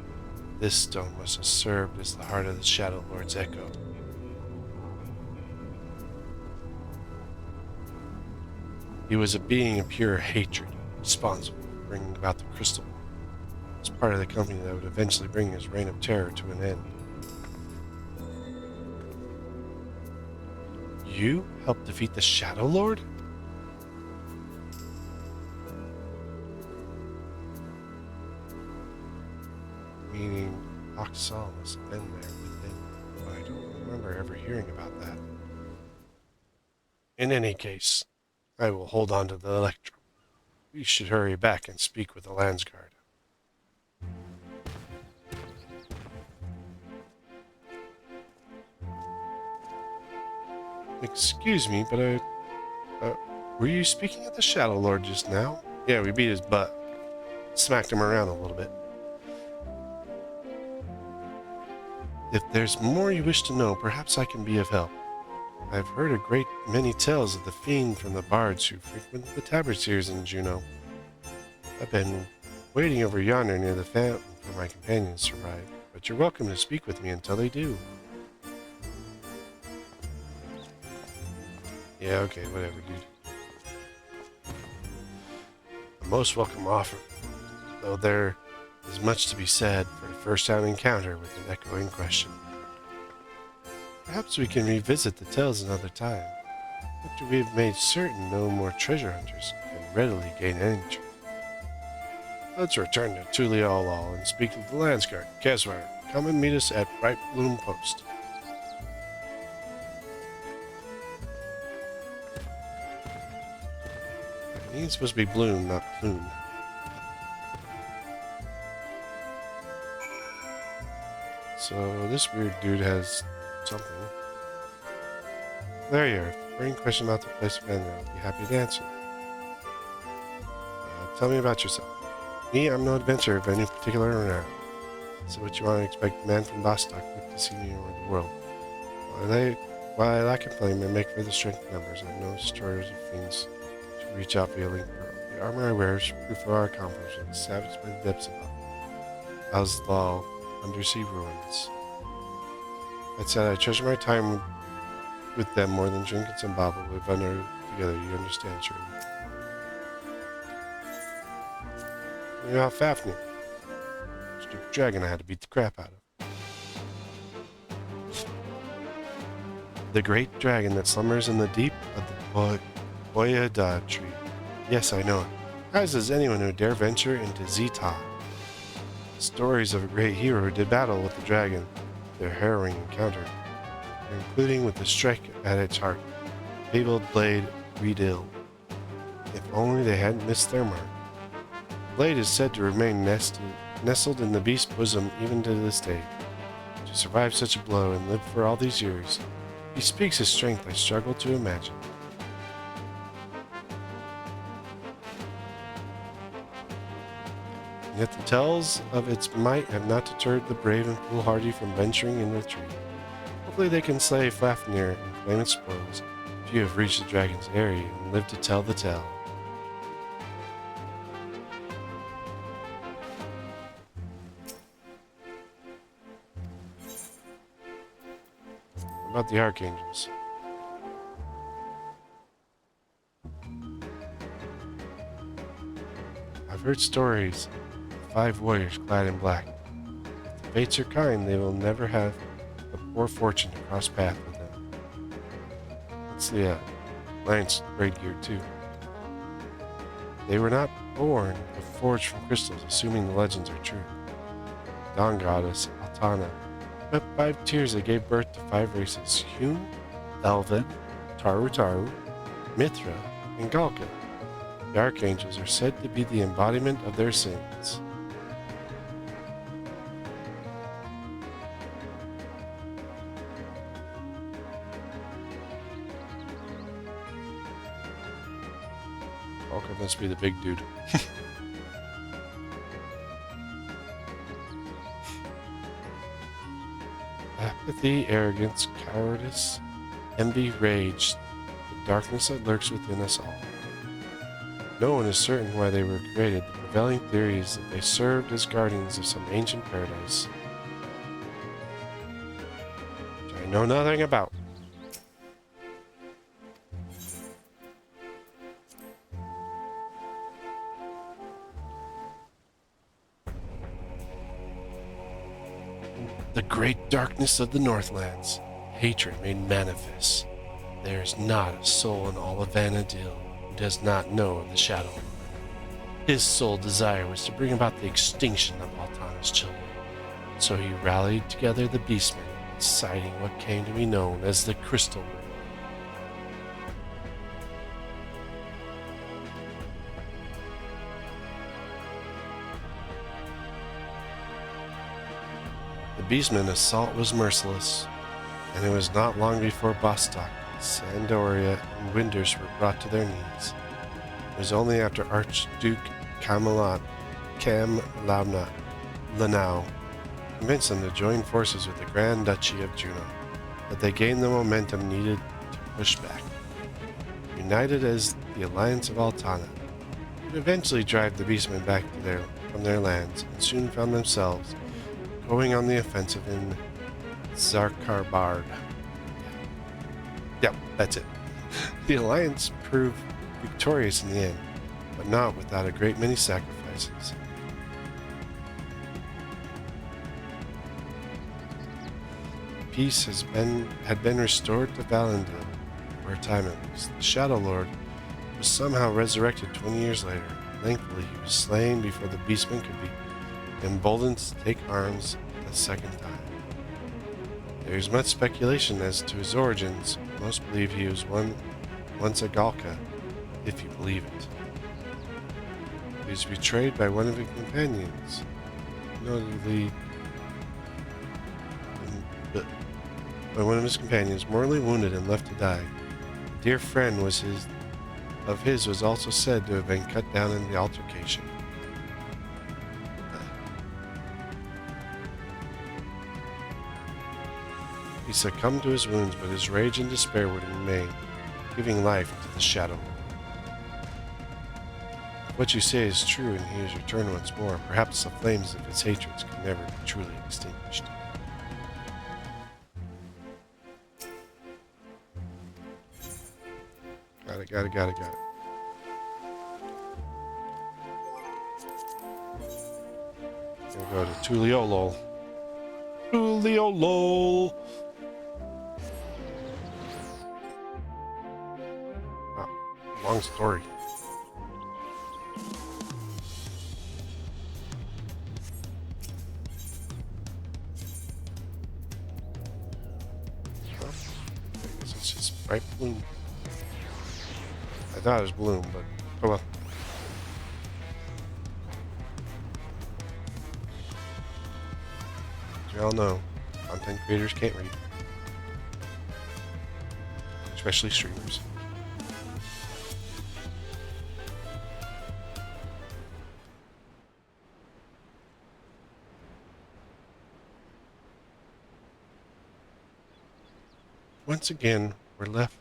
This stone must have served as the heart of the Shadow Lord's echo. He was a being of pure hatred, responsible for bringing about the Crystal War. As part of the company that would eventually bring his reign of terror to an end. You helped defeat the Shadow Lord? Meaning, Oxal must have been there with him, but I don't remember ever hearing about that. In any case, I will hold on to the Electrum. We should hurry back and speak with the Landsguard. Excuse me, but were you speaking of the Shadow Lord just now? Yeah, we beat his butt. Smacked him around a little bit. If there's more you wish to know, perhaps I can be of help. I've heard a great many tales of the fiend from the bards who frequent the tabards here in Juneau. I've been waiting over yonder near the fountain for my companions to arrive, but you're welcome to speak with me until they do. Yeah, okay, whatever, dude. A most welcome offer, though there is much to be said for a first-time encounter with an echoing question. Perhaps we can revisit the tales another time, after we have made certain no more treasure hunters can readily gain entry. Let's return to Tuliolol and speak with the Landsguard. Caswire, come and meet us at Bright Bloom Post. I think it's supposed to be Bloom, not Plume. So this weird dude has something. There you are. Any question about the place of Venro, I'll be happy to answer. Tell me about yourself. Me, I'm no adventurer of any particular renown. So what you want to expect a man from Bostock with to see me over the world. While I lack in flame and make for the strength of numbers, I have no destroyers of fiends to reach out via link pearl. The armor I wear is proof of our accomplishments, savaged by the depths of Azlal undersea ruins. That said, I treasure my time with them more than trinkets and bauble. We've under together, you understand, surely. You're not Fafnir. Stupid dragon I had to beat the crap out of. The great dragon that slumbers in the deep of the Boyada tree. Yes, I know it. As does anyone who dare venture into Zeta. Stories of a great hero who did battle with the dragon, their harrowing encounter, including with the strike at its heart. Fabled blade Redil. If only they hadn't missed their mark. The blade is said to remain nestled in the beast's bosom even to this day. To survive such a blow and live for all these years, he speaks his strength I struggle to imagine. yet the tales of its might have not deterred the brave and foolhardy from venturing in retreat. Hopefully they can slay Fafnir and claim its spoils. Few have reached the dragon's area and lived to tell the tale. What about the archangels? I've heard stories of 5 warriors clad in black. If the fates are kind, they will never have the poor fortune to cross paths with them. That's the Lion's raid gear too. They were not born, but forged from crystals, assuming the legends are true. Dawn goddess Altana. But 5 tiers that gave birth to 5 races: Hume, Elven, Taru, Mithra, and Galka. The archangels are said to be the embodiment of their sins. Galka must be the big dude. Apathy, arrogance, cowardice, envy, rage, the darkness that lurks within us all. No one is certain why they were created. The prevailing theory is that they served as guardians of some ancient paradise, which I know nothing about. The great darkness of the Northlands, hatred made manifest. There is not a soul in all of Vanadil who does not know of the Shadow Lord. His sole desire was to bring about the extinction of Altana's children. So he rallied together the beastmen, inciting what came to be known as the Crystal War. The beastmen's assault was merciless, and it was not long before Bostock, Sandoria, and Winders were brought to their knees. It was only after Archduke Lanau convinced them to join forces with the Grand Duchy of Juno that they gained the momentum needed to push back. United as the Alliance of Altana, it would eventually drive the beastmen back to from their lands, and soon found themselves going on the offensive in Zarkarbard. Yep, that's it. The Alliance proved victorious in the end, but not without a great many sacrifices. Peace had been restored to Valandil, for a time at least. The Shadow Lord was somehow resurrected 20 years later. Thankfully, he was slain before the beastmen could be emboldened to take arms a second time. There is much speculation as to his origins. Most believe he was once a Galka, if you believe it. He was betrayed by one of his companions, mortally wounded and left to die. A dear friend was also said to have been cut down in the altercation. He succumbed to his wounds, but his rage and despair would remain, giving life to the Shadow. What you say is true, and he has returned once more. Perhaps the flames of his hatreds can never be truly extinguished. Got it. Gonna go to Tuliolo. Tuliolo! Wow, long story. I guess it's just bright bloom. I thought it was bloom, but oh well. As you all know, content creators can't read. Especially streamers. Once again, we're left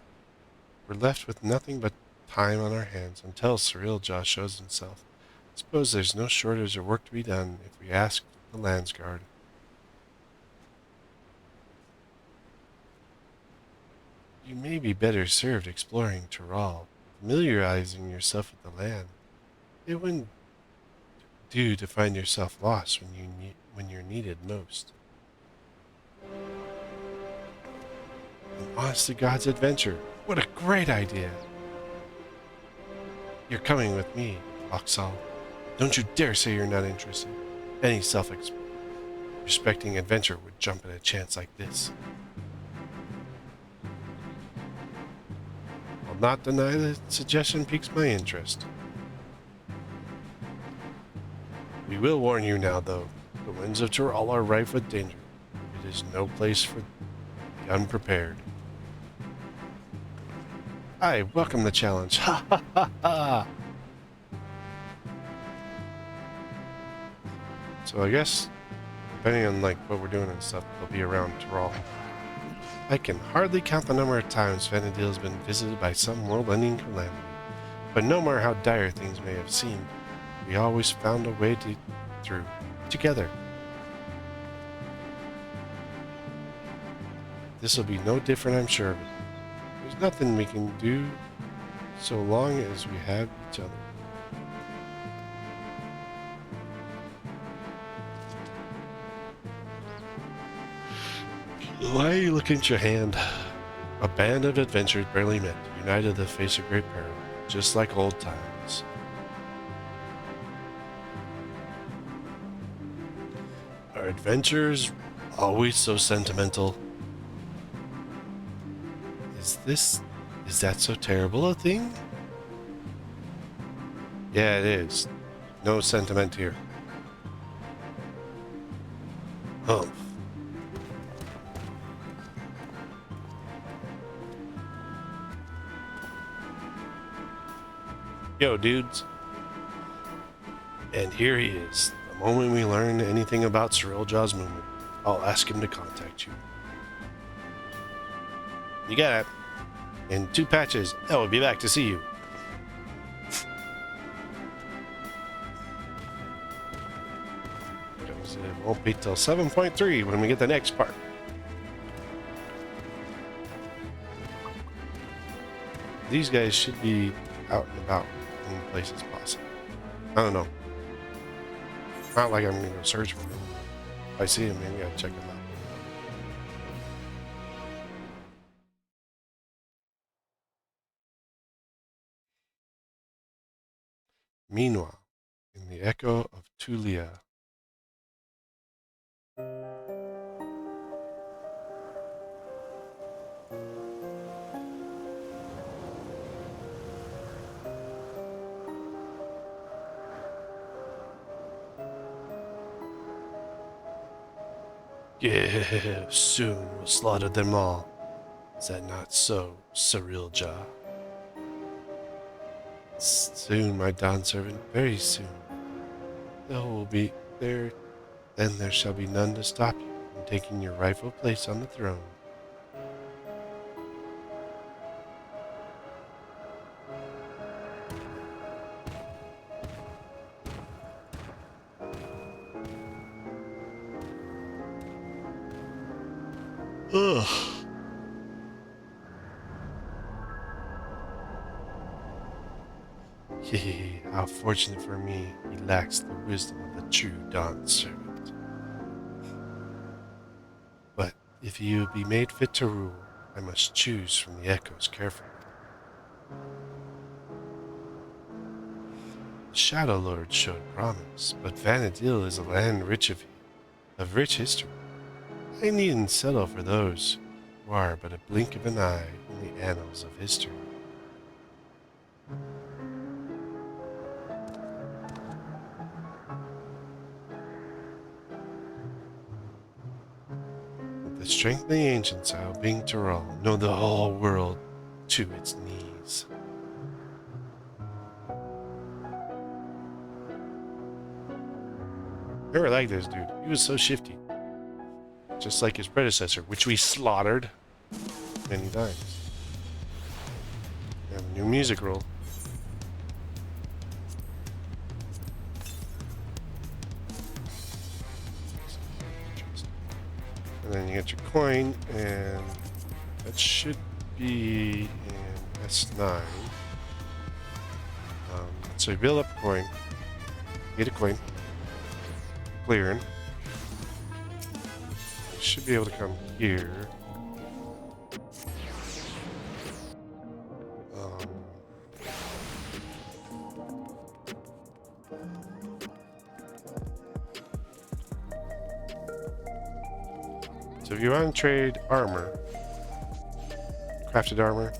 with nothing but time on our hands until Surreal Jaw shows himself. I suppose there's no shortage of work to be done if we ask the Landsguard. You may be better served exploring Tyrol, familiarizing yourself with the land. It wouldn't do to find yourself lost when you're needed most. An honest to God's adventure. What a great idea! You're coming with me, Vauxhall. Don't you dare say you're not interested. Any self-respecting adventurer would jump at a chance like this. I'll not deny the suggestion piques my interest. We will warn you now, though. The winds of Tyrol are rife with danger. It is no place for the unprepared. I welcome the challenge. Ha ha ha ha! So I guess, depending on like what we're doing and stuff, they'll be around Tyrol. I can hardly count the number of times Vanadil has been visited by some world-ending calamity, but no matter how dire things may have seemed, we always found a way through together. This will be no different, I'm sure of it. There's nothing we can do so long as we have each other. Why are you looking at your hand? A band of adventurers barely met, united to face a great peril, just like old times. Are adventures always so sentimental? Is that so terrible a thing? Yeah, it is. No sentiment here. Humph. Yo, dudes. And here he is. The moment we learn anything about Surreal Jaw's movement, I'll ask him to contact you. You got it. In 2 patches, I will be back to see you. Because it won't be till 7.3 when we get the next part. These guys should be out and about in places possible. I don't know. Not like I'm going to go search for them. If I see them, maybe I'll check them out. Meanwhile, in the echo of Tulia, yeah, soon we'll slaughter them all. Is that not so, Surreal Jaw? Soon, my Dawn servant, very soon. There will be there, then there shall be none to stop you from taking your rightful place on the throne. Ugh. How fortunate for me, he lacks the wisdom of a true Dawn servant. But if you be made fit to rule, I must choose from the echoes carefully. The Shadow Lord showed promise, but Vanadil is a land rich of rich history. I needn't settle for those who are but a blink of an eye in the annals of history. With the strength of the ancients, I will bring Tyrol, know the whole world to its knees. I never liked this dude. He was so shifty. Just like his predecessor, which we slaughtered. many dimes. We have a new music roll. And then you get your coin, and that should be in S9. So you build up a coin, get a coin, clearing. You should be able to come here. So if you want to trade armor, crafted armor,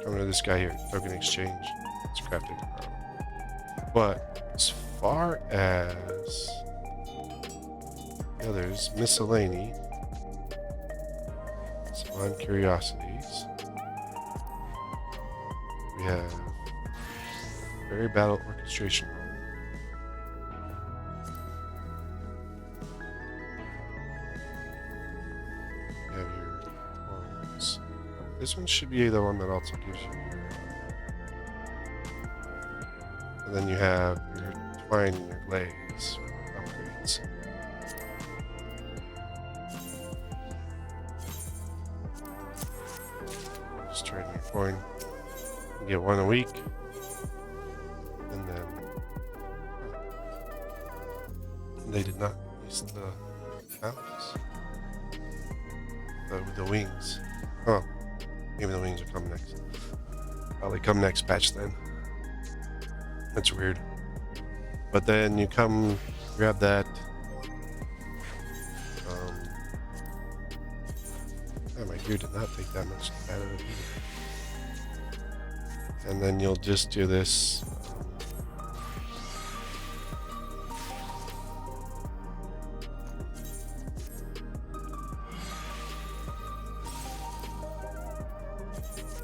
come to this guy here, token exchange. It's crafted armor. But as far as the others, miscellany, Salon Curiosities, we have Fairy Battle Orchestration Room. You have your horns. This one should be the one that also gives you your. And then you have your twine and your legs upgrades. Just trade your coin. You get one a week. And then they did not release the mounts. With the wings. Oh, maybe the wings will come next. Probably come next patch then. That's weird. But then you come grab that. My gear did not take that much out of it either. And then you'll just do this.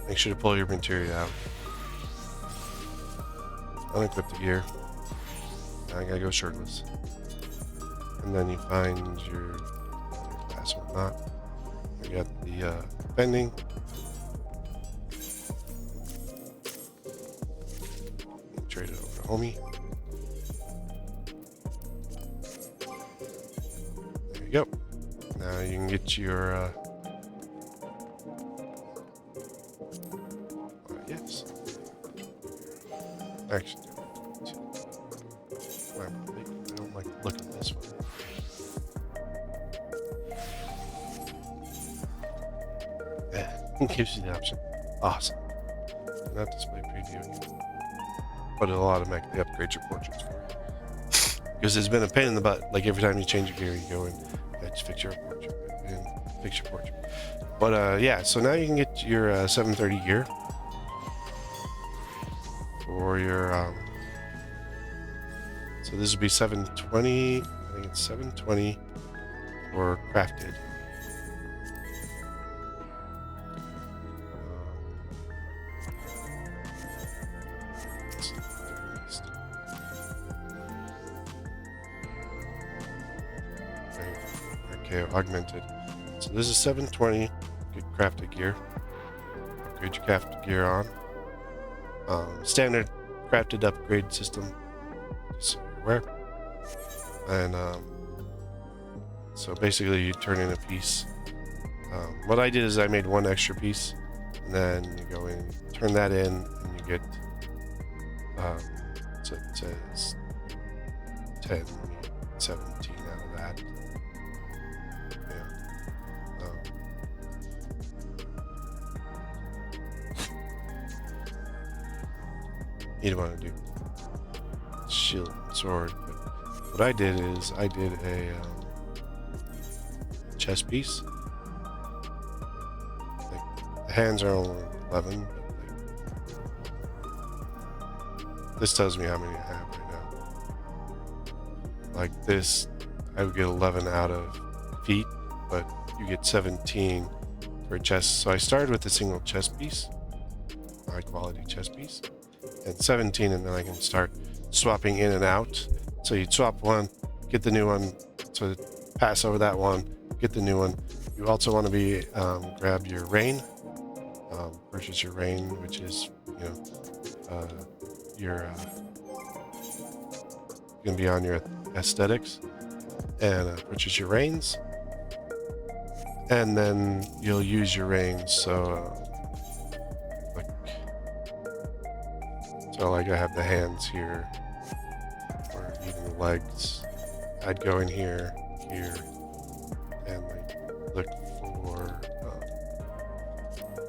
Make sure to pull your material out. Unequip the gear. Now I gotta go shirtless. And then you find your class or not. You got the bending. Trade it over to homie. There you go. Now you can get your yes. Actually, I don't like looking at this one. Yeah, gives you the option. Awesome. Not display preview, but it'll automatically upgrade your portraits for you. Because it's been a pain in the butt. Like every time you change your gear, you go in, just fix your portrait, and fix your portrait. But yeah, so now you can get your 730 gear. For your so this would be 720. I think it's 720 for crafted. Okay, augmented. So this is 720. Get crafted gear. Upgrade your crafted gear on. Standard crafted upgrade system, just so you're aware. And so basically you turn in a piece. What I did is I made one extra piece, and then you go in, turn that in, and you get so it says 10, 17 out of that. You don't want to do shield and sword, but what I did is I did a chest piece. Like, the hands are only 11, but this tells me how many I have right now. Like this, I would get 11 out of feet, but you get 17 for a chest. So I started with a single chest piece, high quality chest piece. And 17, and then I can start swapping in and out. So you'd swap one, get the new one, so pass over that one, get the new one. You also want to be grab your rain, purchase your rain, which is, you know, your going to be on your aesthetics, and purchase your rains, and then you'll use your rains. So like I have the hands here, or even the legs. I'd go in here, and like look for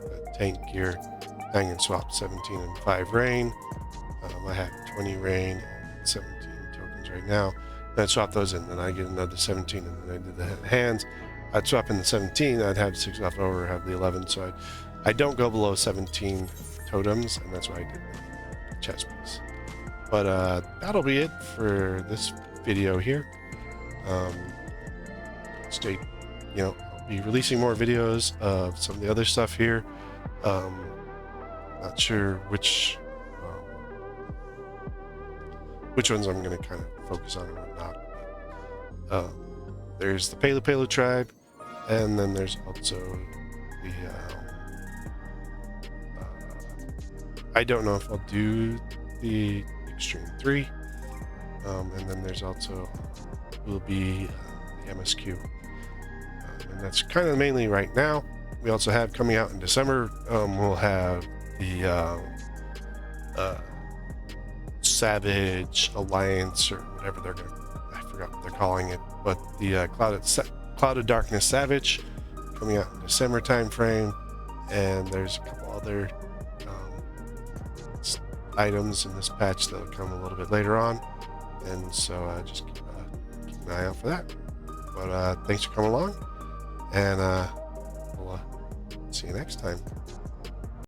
the tank gear. I can swap 17 and 5 rain. I have 20 rain and 17 tokens right now. Then I'd swap those in, then I get another 17, and then I did the hands. I'd swap in the 17, I'd have 6 left over, have the 11, so I don't go below 17 totems, and that's why I did the chest piece. But that'll be it for this video here. Stay, you know, I'll be releasing more videos of some of the other stuff here. Not sure which ones I'm going to kind of focus on and whatnot. There's the Pelu tribe, and then there's also the I don't know if I'll do the Extreme 3, and then there's also will be the MSQ, and that's kind of mainly right now. We also have coming out in December, we'll have the Savage Alliance, or whatever they're gonna, I forgot what they're calling it, but the Cloud of Darkness Savage coming out in December time frame, and there's a couple other items in this patch that'll come a little bit later on, and so just keep an eye out for that. But thanks for coming along, and we'll see you next time.